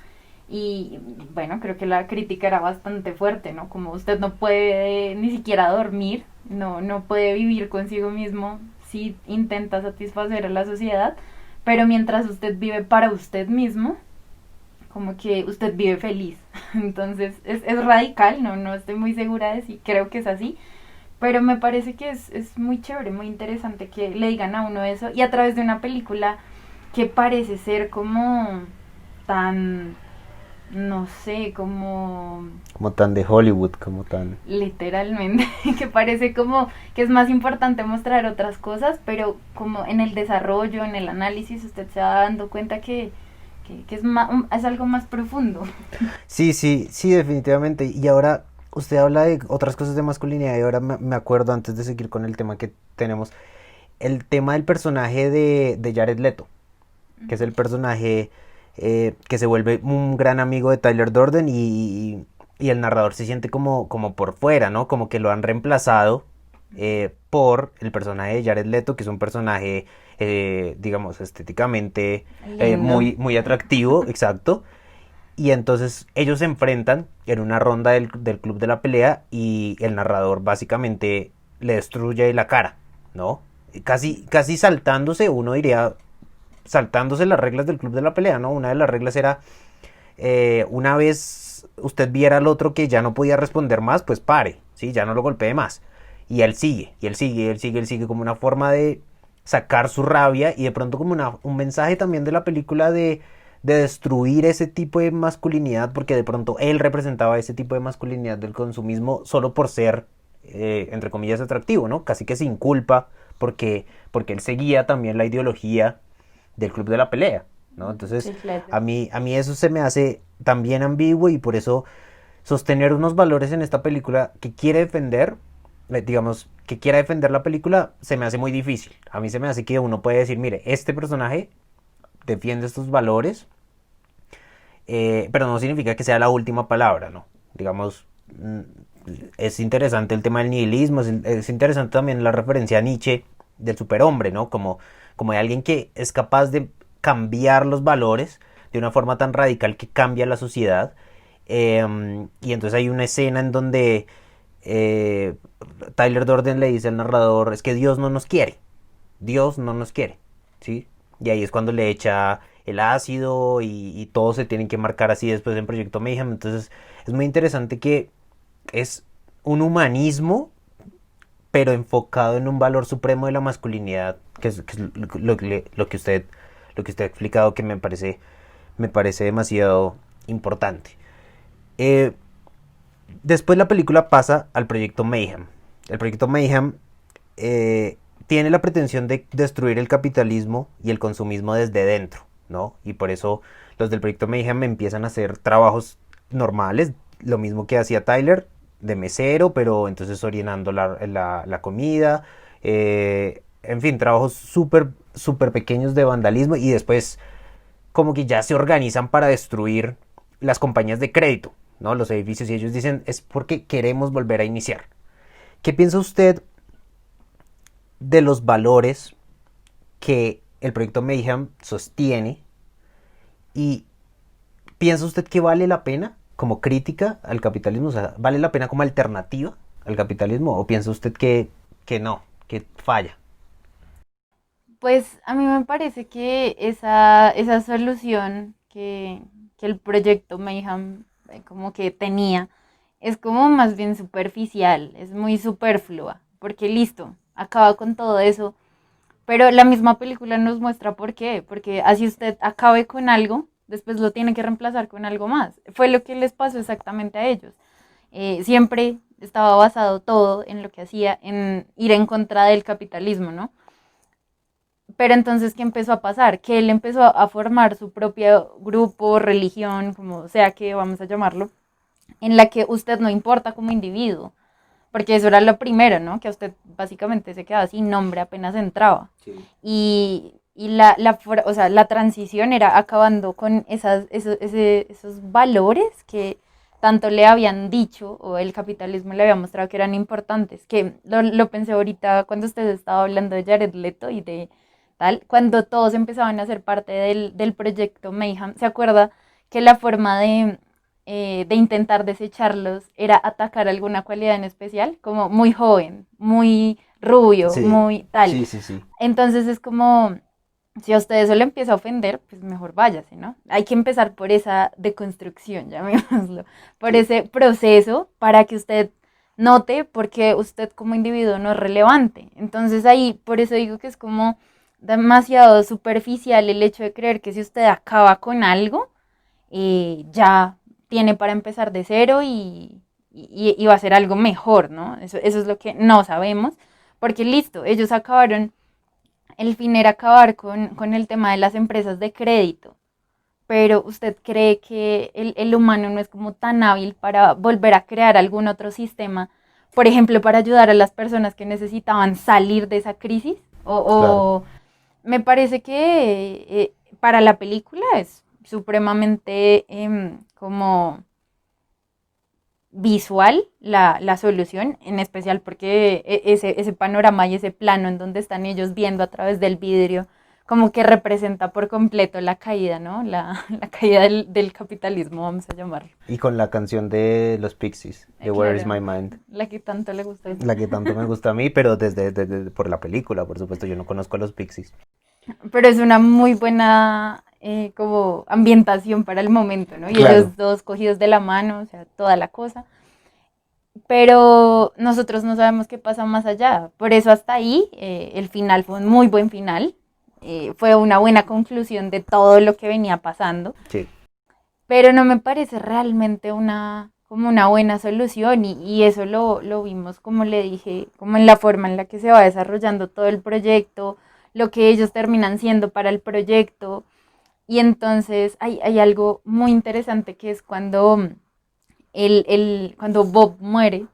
Y bueno, creo que la crítica era bastante fuerte, ¿no? Como usted no puede ni siquiera dormir, no puede vivir consigo mismo si intenta satisfacer a la sociedad, pero mientras usted vive para usted mismo, como que usted vive feliz. Entonces es radical, no estoy muy segura de si creo que es así, pero me parece que es muy chévere, muy interesante que le digan a uno eso y a través de una película que parece ser como tan, no sé, como Como tan de Hollywood, como tan... literalmente, que parece como que es más importante mostrar otras cosas, pero como en el desarrollo, en el análisis, usted se va dando cuenta que es algo más profundo. Sí, sí, sí, definitivamente. Y ahora usted habla de otras cosas de masculinidad y ahora me acuerdo antes de seguir con el tema que tenemos, el tema del personaje de Jared Leto, que es el personaje que se vuelve un gran amigo de Tyler Durden y el narrador se siente como por fuera, ¿no? Como que lo han reemplazado por el personaje de Jared Leto, que es un personaje, digamos, estéticamente Lindo. muy atractivo, exacto. Y entonces ellos se enfrentan en una ronda del club de la pelea y el narrador básicamente le destruye la cara, ¿no? Casi saltándose, uno diría, saltándose las reglas del club de la pelea, ¿no? Una de las reglas era, una vez usted viera al otro que ya no podía responder más, pues pare, ¿sí? Ya no lo golpee más. Y él sigue, y él sigue, y él sigue, él sigue como una forma de sacar su rabia y de pronto como un mensaje también de la película de destruir ese tipo de masculinidad, porque de pronto él representaba ese tipo de masculinidad del consumismo solo por ser, entre comillas, atractivo, ¿no? Casi que sin culpa, porque él seguía también la ideología del club de la pelea, ¿no? Entonces, Sí, claro. a mí eso se me hace también ambiguo y por eso sostener unos valores en esta película que quiere defender, digamos, que quiera defender la película, se me hace muy difícil. A mí se me hace que uno puede decir, mire, este personaje defiende estos valores, pero no significa que sea la última palabra, ¿no? Digamos, es interesante el tema del nihilismo, es interesante también la referencia a Nietzsche del superhombre, ¿no? Como de alguien que es capaz de cambiar los valores de una forma tan radical que cambia la sociedad. Y entonces hay una escena en donde eh, Tyler Durden le dice al narrador, es que Dios no nos quiere, Dios no nos quiere, ¿sí? Y ahí es cuando le echa el ácido y todos se tienen que marcar así después en Proyecto Mayhem. Entonces es muy interesante que es un humanismo, pero enfocado en un valor supremo de la masculinidad, que es lo que usted ha explicado, que me parece demasiado importante. Eh, Después la película pasa al Proyecto Mayhem. El Proyecto Mayhem eh, tiene la pretensión de destruir el capitalismo y el consumismo desde dentro, ¿no? Y por eso los del Proyecto Mayhem empiezan a hacer trabajos normales, lo mismo que hacía Tyler, de mesero, pero entonces orinando la comida, en fin, trabajos súper, súper pequeños de vandalismo y después como que ya se organizan para destruir las compañías de crédito, ¿no? Los edificios y ellos dicen es porque queremos volver a iniciar. ¿Qué piensa usted de los valores que el proyecto Mayhem sostiene y piensa usted que vale la pena como crítica al capitalismo? O sea, ¿vale la pena como alternativa al capitalismo o piensa usted que no, que falla? Pues a mí me parece que esa solución que el proyecto Mayhem como que tenía es como más bien superficial, es muy superflua, porque listo, acaba con todo eso. Pero la misma película nos muestra por qué, porque así usted acabe con algo, después lo tiene que reemplazar con algo más. Fue lo que les pasó exactamente a ellos. Siempre estaba basado todo en lo que hacía, en ir en contra del capitalismo, ¿no? Pero entonces, ¿qué empezó a pasar? Que él empezó a formar su propio grupo, religión, como sea que vamos a llamarlo, en la que usted no importa como individuo, porque eso era lo primero, ¿no? Que usted básicamente se quedaba sin nombre apenas entraba. Sí. Y o sea, la transición era acabando con esos valores que tanto le habían dicho o el capitalismo le había mostrado que eran importantes, que lo pensé ahorita cuando usted estaba hablando de Jared Leto y de tal, cuando todos empezaban a ser parte del proyecto Mayhem, ¿se acuerda que la forma de intentar desecharlos era atacar alguna cualidad en especial? Como muy joven, muy rubio, Sí, muy tal. sí, sí, sí. Entonces es como, si a usted eso le empieza a ofender, pues mejor váyase, ¿no? Hay que empezar por esa deconstrucción, llamémoslo, por Sí. ese proceso para que usted note porque usted como individuo no es relevante. Entonces ahí, por eso digo que es como demasiado superficial el hecho de creer que si usted acaba con algo, ya tiene para empezar de cero y va a ser algo mejor, ¿no? Eso es lo que no sabemos, porque listo, ellos acabaron, el fin era acabar con el tema de las empresas de crédito, pero usted cree que el humano no es como tan hábil para volver a crear algún otro sistema, por ejemplo, para ayudar a las personas que necesitaban salir de esa crisis, Claro. o me parece que para la película es supremamente como visual la solución, en especial porque ese panorama y ese plano en donde están ellos viendo a través del vidrio, como que representa por completo la caída, ¿no? La caída del capitalismo, vamos a llamarlo. Y con la canción de los Pixies, de Where is Claro, My Mind, la que tanto le gusta. la que tanto me gusta a mí, pero por la película, por supuesto, yo no conozco a los Pixies. Pero es una muy buena como ambientación para el momento, ¿no? Y Claro. ellos dos cogidos de la mano, o sea, toda la cosa. Pero nosotros no sabemos qué pasa más allá. Por eso hasta ahí el final fue un muy buen final. Fue una buena conclusión de todo lo que venía pasando. Sí, Pero no me parece realmente como una buena solución y eso lo vimos, como le dije, como en la forma en la que se va desarrollando todo el proyecto, lo que ellos terminan siendo para el proyecto. Y entonces hay algo muy interesante que es cuando cuando Bob muere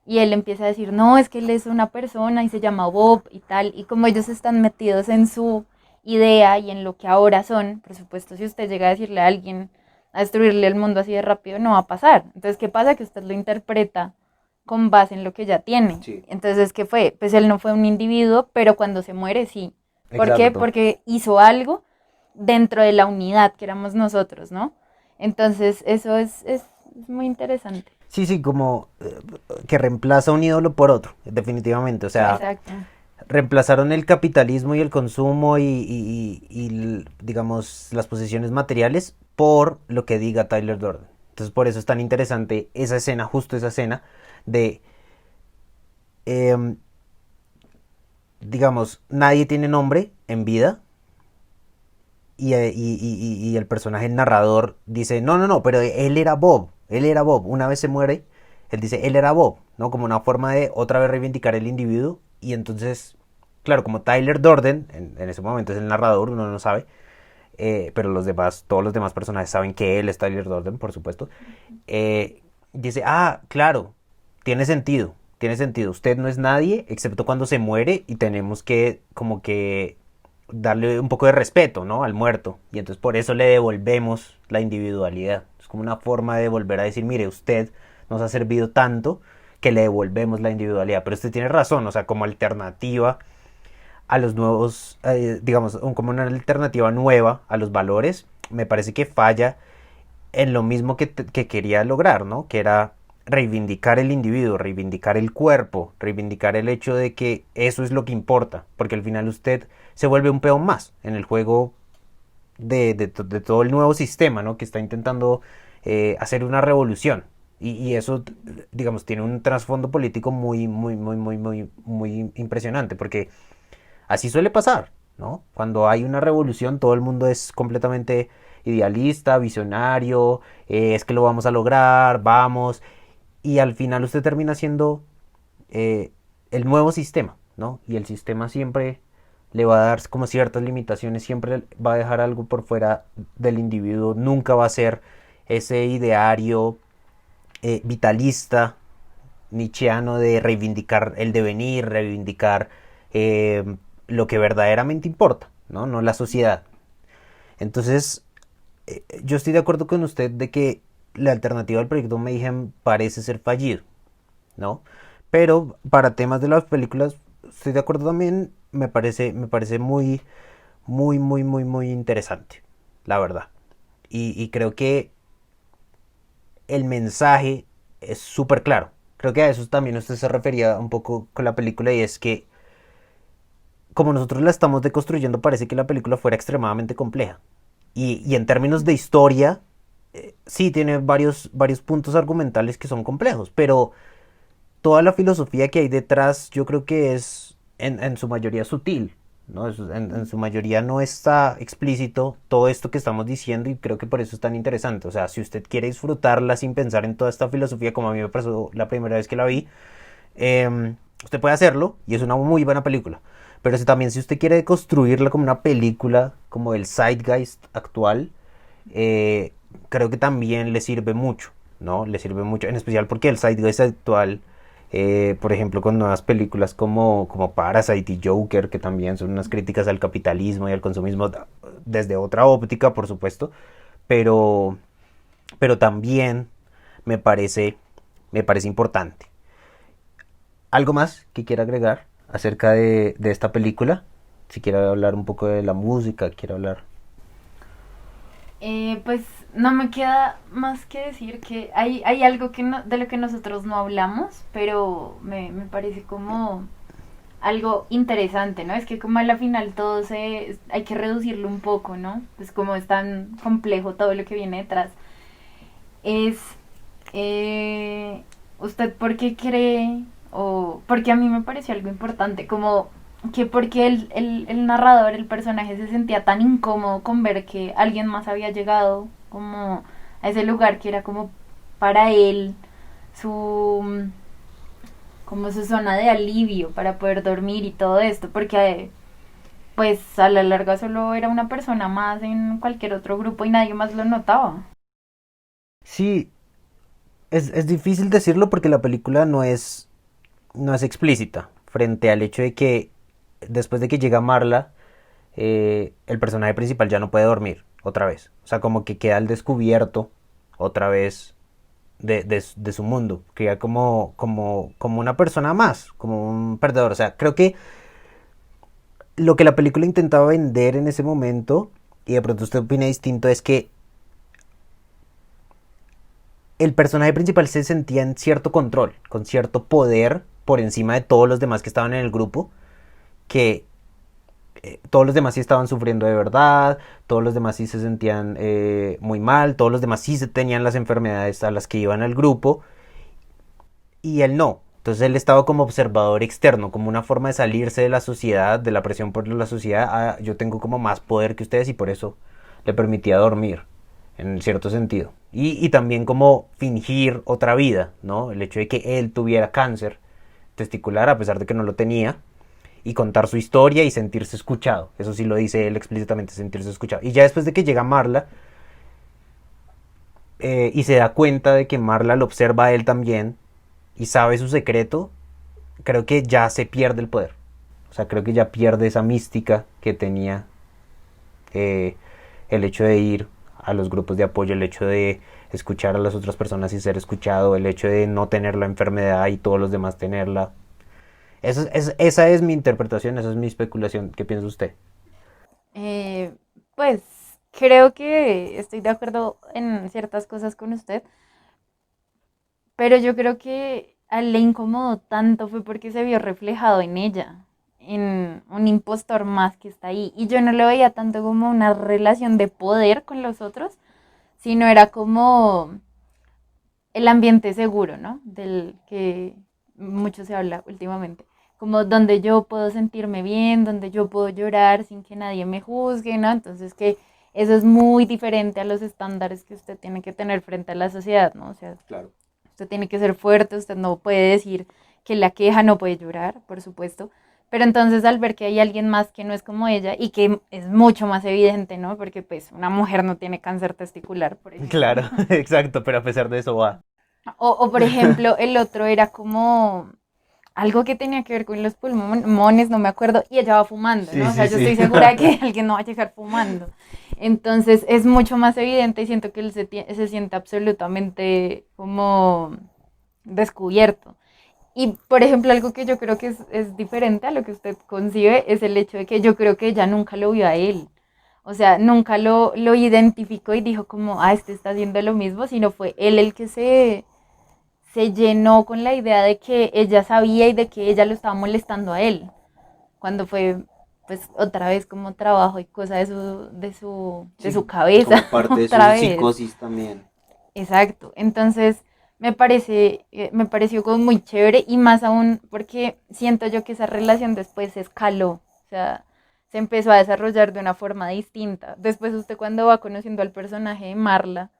y él empieza a decir, no, es que él es una persona y se llama Bob y tal, y como ellos están metidos en su idea y en lo que ahora son, por supuesto, si usted llega a decirle a alguien a destruirle el mundo así de rápido, no va a pasar. Entonces, ¿qué pasa? Que usted lo interpreta con base en lo que ya tiene. sí, Entonces, ¿qué fue? Pues él no fue un individuo, pero cuando se muere, sí. ¿Por qué? exacto. Porque hizo algo dentro de la unidad que éramos nosotros, ¿no? Entonces, eso es muy interesante. Sí, sí, como que reemplaza un ídolo por otro, definitivamente. O sea, Exacto. reemplazaron el capitalismo y el consumo digamos, las posesiones materiales por lo que diga Tyler Durden. Entonces, por eso es tan interesante esa escena, justo esa escena de, em, digamos, nadie tiene nombre en vida y el personaje, el narrador, dice, no, no, no, pero él era Bob, una vez se muere, él dice, él era Bob, ¿no? Como una forma de otra vez reivindicar el individuo y entonces, claro, como Tyler Durden, en ese momento es el narrador, uno no sabe, pero los demás, todos los demás personajes saben que él es Tyler Durden, por supuesto, dice, ah, claro, tiene sentido, usted no es nadie excepto cuando se muere y tenemos que como que darle un poco de respeto, ¿no? Al muerto. Y entonces por eso le devolvemos la individualidad. Es como una forma de volver a decir, mire, usted nos ha servido tanto que le devolvemos la individualidad. Pero usted tiene razón, o sea, como alternativa a los nuevos, digamos, como una alternativa nueva a los valores, me parece que falla en lo mismo que quería lograr, ¿no? Que era reivindicar el individuo, reivindicar el cuerpo, reivindicar el hecho de que eso es lo que importa, porque al final usted se vuelve un peón más en el juego de todo el nuevo sistema, ¿no? Que está intentando hacer una revolución. Y eso, digamos, tiene un trasfondo político muy impresionante, porque así suele pasar, ¿no? Cuando hay una revolución, todo el mundo es completamente idealista, visionario, es que lo vamos a lograr, vamos, y al final usted termina siendo eh, el nuevo sistema, ¿no? Y el sistema siempre le va a dar como ciertas limitaciones, siempre va a dejar algo por fuera del individuo, nunca va a ser ese ideario vitalista, nietzscheano de reivindicar el devenir, reivindicar lo que verdaderamente importa, ¿no? No la sociedad. Entonces, yo estoy de acuerdo con usted de que la alternativa al proyecto Mayhem parece ser fallido, ¿no? Pero para temas de las películas, estoy de acuerdo también, me parece muy interesante, la verdad. Y creo que el mensaje es súper claro. Creo que a eso también usted se refería un poco con la película y es que como nosotros la estamos deconstruyendo parece que la película fuera extremadamente compleja. Y en términos de historia, sí tiene varios puntos argumentales que son complejos, pero toda la filosofía que hay detrás yo creo que es en su mayoría sutil, ¿no? En su mayoría no está explícito todo esto que estamos diciendo y creo que por eso es tan interesante. O sea, si usted quiere disfrutarla sin pensar en toda esta filosofía como a mí me pasó la primera vez que la vi, usted puede hacerlo y es una muy buena película. Pero si, también si usted quiere construirla como una película, como el Zeitgeist actual, eh, creo que también le sirve mucho, ¿no? Le sirve mucho, en especial porque el Zeitgeist actual, por ejemplo, con nuevas películas como Parasite y Joker, que también son unas críticas al capitalismo y al consumismo desde otra óptica, por supuesto, pero, pero también me parece, me parece importante. ¿Algo más que quiera agregar acerca de esta película? Si quiere hablar un poco de la música, quiere hablar. Pues no me queda más que decir que hay algo que de lo que nosotros no hablamos, pero me parece como algo interesante, ¿no? Es que como a la final todo hay que reducirlo un poco, ¿no? Pues como es tan complejo todo lo que viene detrás. Es, eh, ¿usted por qué cree, o porque a mí me pareció algo importante, como que porque el narrador, el personaje se sentía tan incómodo con ver que alguien más había llegado como a ese lugar que era como para él su como su zona de alivio para poder dormir y todo esto, porque pues a la larga solo era una persona más en cualquier otro grupo y nadie más lo notaba. Sí, es difícil decirlo porque la película no es explícita frente al hecho de que después de que llega Marla, el personaje principal ya no puede dormir otra vez. O sea, como que queda al descubierto otra vez de su mundo. Queda como una persona más, como un perdedor. O sea, creo que lo que la película intentaba vender en ese momento, y de pronto usted opina distinto, es que el personaje principal se sentía en cierto control, con cierto poder por encima de todos los demás que estaban en el grupo, que todos los demás sí estaban sufriendo de verdad, todos los demás sí se sentían muy mal, todos los demás sí se tenían las enfermedades a las que iban al grupo, y él no. Entonces él estaba como observador externo, como una forma de salirse de la sociedad, de la presión por la sociedad. Ah, yo tengo como más poder que ustedes y por eso le permitía dormir, en cierto sentido. Y también como fingir otra vida, ¿no? El hecho de que él tuviera cáncer testicular a pesar de que no lo tenía y contar su historia y sentirse escuchado. Eso sí lo dice él explícitamente, sentirse escuchado. Y ya después de que llega Marla y se da cuenta de que Marla lo observa a él también y sabe su secreto, creo que ya se pierde el poder. O sea, creo que ya pierde esa mística que tenía eh, el hecho de ir a los grupos de apoyo, el hecho de escuchar a las otras personas y ser escuchado, el hecho de no tener la enfermedad y todos los demás tenerla. Esa es mi interpretación, esa es mi especulación. ¿Qué piensa usted? Pues creo que estoy de acuerdo en ciertas cosas con usted, pero yo creo que a él le incomodó tanto fue porque se vio reflejado en ella, en un impostor más que está ahí. Y yo no lo veía tanto como una relación de poder con los otros, sino era como el ambiente seguro, ¿no? Del que mucho se habla últimamente. Como donde yo puedo sentirme bien, donde yo puedo llorar sin que nadie me juzgue, ¿no? Entonces que eso es muy diferente a los estándares que usted tiene que tener frente a la sociedad, ¿no? O sea, Claro. usted tiene que ser fuerte, usted no puede decir que la queja, no puede llorar, por supuesto. Pero entonces al ver que hay alguien más que no es como ella y que es mucho más evidente, ¿no? Porque pues una mujer no tiene cáncer testicular, por ejemplo. Claro, exacto, pero a pesar de eso va. O por ejemplo, el otro era como algo que tenía que ver con los pulmones, no me acuerdo, y ella va fumando, Sí, ¿no? O sea, sí, yo sí. estoy segura de que alguien no va a llegar fumando. Entonces es mucho más evidente y siento que él se siente absolutamente como descubierto. Y por ejemplo, algo que yo creo que es diferente a lo que usted concibe es el hecho de que yo creo que ella nunca lo vio a él. O sea, nunca lo identificó y dijo como, este está haciendo lo mismo, sino fue él el que se llenó con la idea de que ella sabía y de que ella lo estaba molestando a él. Cuando fue, pues, otra vez como trabajo y cosa de su Sí, cabeza, como parte de otra su vez. psicosis también. Exacto. Entonces, me pareció como muy chévere y más aún porque siento yo que esa relación después se escaló. O sea, se empezó a desarrollar de una forma distinta. Después usted cuando va conociendo al personaje de Marla,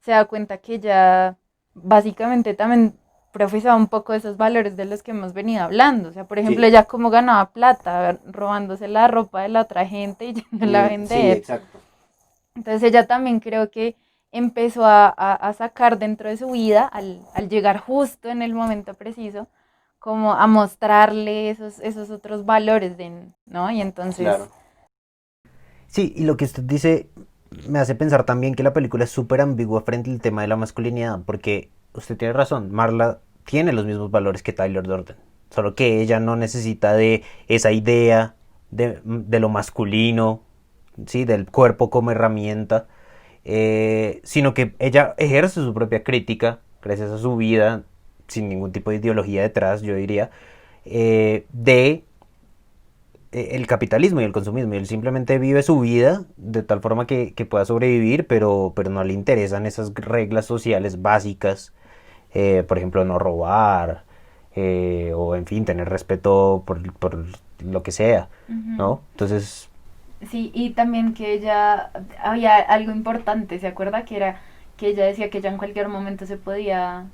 se da cuenta que ella básicamente también profesaba un poco esos valores de los que hemos venido hablando. O sea, por ejemplo, Sí, ella cómo ganaba plata, robándose la ropa de la otra gente y yéndola a sí, vender. exacto. Entonces ella también creo que empezó a sacar dentro de su vida, al llegar justo en el momento preciso, como a mostrarle esos otros valores, ¿no? Y entonces, Claro. Sí, y lo que usted dice me hace pensar también que la película es súper ambigua frente al tema de la masculinidad, porque usted tiene razón, Marla tiene los mismos valores que Tyler Durden, solo que ella no necesita de esa idea de lo masculino, ¿sí? Del cuerpo como herramienta, sino que ella ejerce su propia crítica gracias a su vida, sin ningún tipo de ideología detrás, yo diría, de el capitalismo y el consumismo. Y él simplemente vive su vida de tal forma que pueda sobrevivir, pero no le interesan esas reglas sociales básicas. Por ejemplo, no robar, o en fin, tener respeto por lo que sea, ujú. ¿no? Entonces, Sí, y también que ella, había algo importante, ¿se acuerda? Que era que ella decía que ella en cualquier momento se podía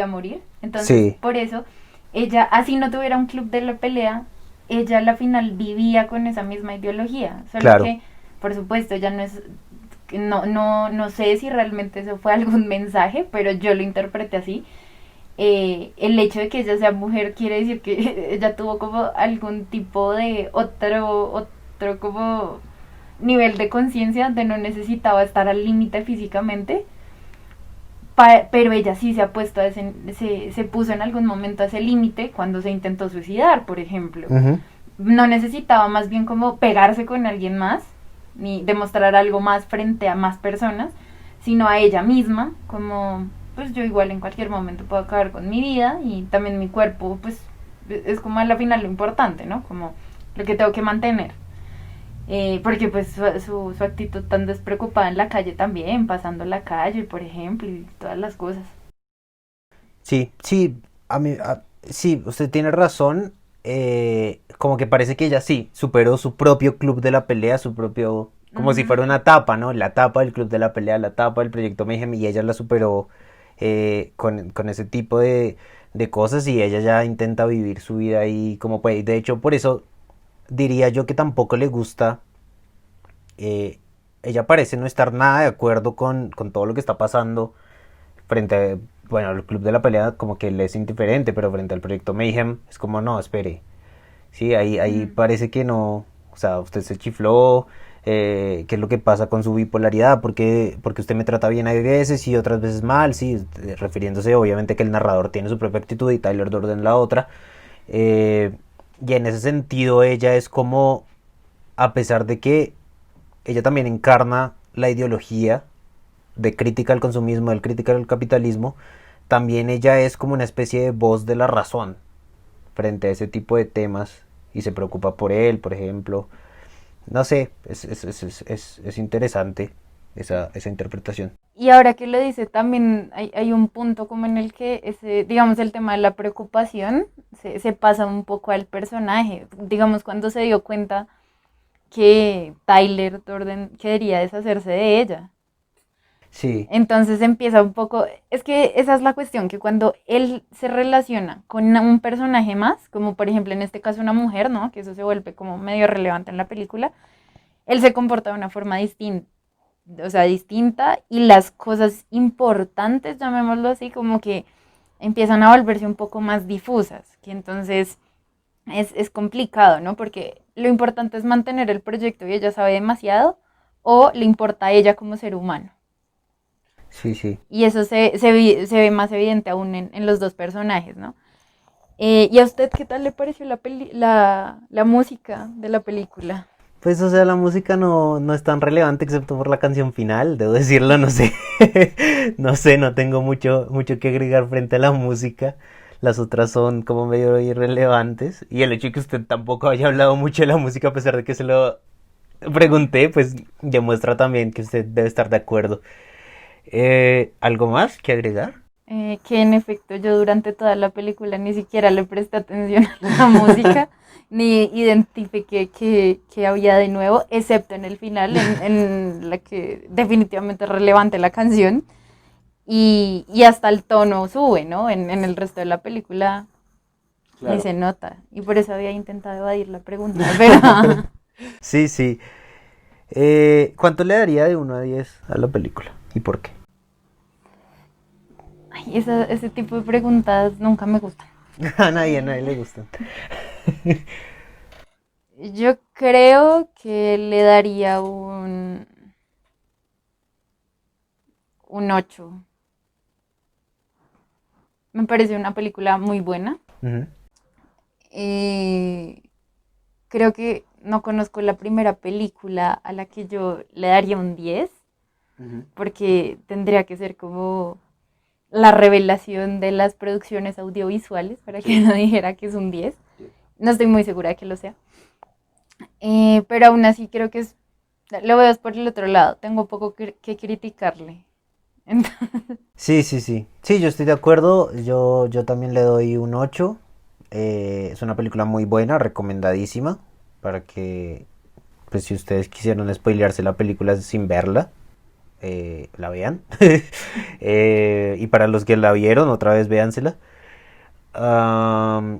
morir. Entonces, sí, por eso, ella, así no tuviera un club de la pelea, ella a la final vivía con esa misma ideología. Solo claro. que, por supuesto, ella no es, no sé si realmente eso fue algún mensaje, pero yo lo interpreté así. El hecho de que ella sea mujer quiere decir que ella tuvo como algún tipo de otro como nivel de conciencia donde no necesitaba estar al límite físicamente, pero ella sí se ha puesto a se puso en algún momento a ese límite cuando se intentó suicidar, por ejemplo. Ujú. No necesitaba más bien como pegarse con alguien más, ni demostrar algo más frente a más personas, sino a ella misma, como pues yo igual en cualquier momento puedo acabar con mi vida y también mi cuerpo, pues es como a la final lo importante, ¿no? Como lo que tengo que mantener. Porque pues su actitud tan despreocupada en la calle también, pasando la calle, por ejemplo, y todas las cosas. Sí, sí, sí, usted tiene razón. Como que parece que ella sí superó su propio club de la pelea, su propio, como si Ujú. fuera una etapa, ¿no? La etapa del club de la pelea, la etapa del proyecto Mayhem, y ella la superó con ese tipo de cosas, y ella ya intenta vivir su vida ahí como puede. Y de hecho, por eso diría yo que tampoco le gusta. eh, Ella parece no estar nada de acuerdo con todo lo que está pasando frente a, bueno, al club de la pelea como que le es indiferente, pero frente al proyecto Mayhem es como, no, espere. Sí, ahí Mm. parece que no, o sea, usted se chifló, qué es lo que pasa con su bipolaridad, porque usted me trata bien a veces y otras veces mal, sí, refiriéndose obviamente que el narrador tiene su propia actitud y Tyler Durden la otra. Eh, y en ese sentido ella es como, a pesar de que ella también encarna la ideología de crítica al consumismo, de crítica al capitalismo, también ella es como una especie de voz de la razón frente a ese tipo de temas y se preocupa por él, por ejemplo. No sé, es interesante. esa interpretación. Y ahora que lo dice, también hay un punto como en el que ese, digamos, el tema de la preocupación se pasa un poco al personaje. Digamos, cuando se dio cuenta que Tyler Durden quería deshacerse de ella. Sí, Entonces empieza un poco, es que esa es la cuestión, que cuando él se relaciona con un personaje más, como por ejemplo en este caso una mujer, ¿no? Que eso se vuelve como medio relevante en la película, él se comporta de una forma distinta, o sea, distinta, y las cosas importantes, llamémoslo así, como que empiezan a volverse un poco más difusas, que entonces es complicado, ¿no? Porque lo importante es mantener el proyecto y ella sabe demasiado, o le importa a ella como ser humano. sí, sí. Y eso se ve más evidente aún en los dos personajes, ¿no? ¿Y a usted qué tal le pareció la música de la película? Pues, o sea, la música no es tan relevante excepto por la canción final, debo decirlo, no sé. No sé, no tengo mucho que agregar frente a la música. Las otras son como medio irrelevantes. Y el hecho de que usted tampoco haya hablado mucho de la música a pesar de que se lo pregunté, pues demuestra también que usted debe estar de acuerdo. ¿Algo más que agregar? Que en efecto yo durante toda la película ni siquiera le presté atención a la música, ni identifiqué que había de nuevo, excepto en el final, en la que definitivamente es relevante la canción, y hasta el tono sube, ¿no? En el resto de la película ni Claro. se nota, y por eso había intentado evadir la pregunta, pero Sí, sí. ¿Cuánto le daría de 1 a 10 a la película? ¿Y por qué? ay, ese tipo de preguntas nunca me gustan. A nadie le gustan. Yo creo que le daría un 8. Me parece una película muy buena. Ujú. Eh, Creo que no conozco la primera película a la que yo le daría un 10, Ujú. porque tendría que ser como la revelación de las producciones audiovisuales para que no dijera que es un 10. No estoy muy segura de que lo sea. Pero aún así creo que lo veo por el otro lado. Tengo poco que criticarle. Sí, sí, sí. Sí, yo estoy de acuerdo. Yo también le doy un 8. Es una película muy buena, recomendadísima. Para que, pues si ustedes quisieran spoilearse la película sin verla, la vean. Y para los que la vieron, otra vez véansela. Am,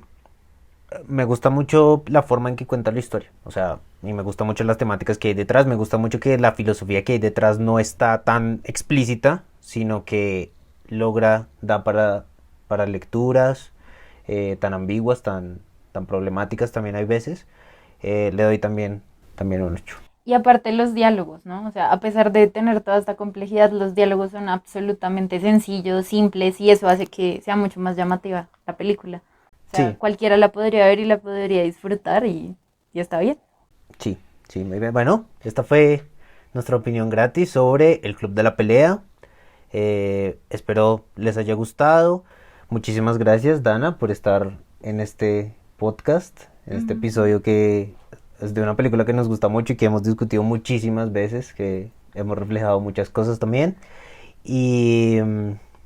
Me gusta mucho la forma en que cuenta la historia. O sea, y me gusta mucho las temáticas que hay detrás. Me gusta mucho que la filosofía que hay detrás no está tan explícita, sino que logra, da para lecturas tan ambiguas, tan problemáticas también hay veces. Le doy también un 8. Y aparte los diálogos, ¿no? O sea, a pesar de tener toda esta complejidad, los diálogos son absolutamente sencillos, simples, y eso hace que sea mucho más llamativa la película. O sea, Sí, cualquiera la podría ver y la podría disfrutar y está bien. sí, sí, muy bien. Bueno, esta fue nuestra opinión gratis sobre el Club de la Pelea. Espero les haya gustado. Muchísimas gracias, Dana, por estar en este podcast, en este Mm. episodio que es de una película que nos gusta mucho y que hemos discutido muchísimas veces, que hemos reflejado muchas cosas también. Y,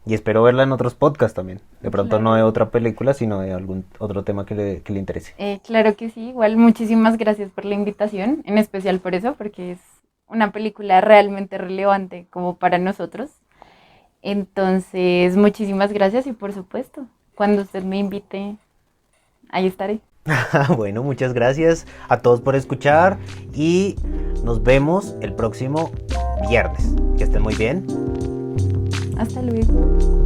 y espero verla en otros podcasts también. De pronto no de Claro. otra película, sino de algún otro tema que le interese. Claro que sí, igual muchísimas gracias por la invitación, en especial por eso, porque es una película realmente relevante como para nosotros. Entonces, muchísimas gracias y por supuesto, cuando usted me invite, ahí estaré. Bueno, muchas gracias a todos por escuchar y nos vemos el próximo viernes. Que estén muy bien. Hasta luego.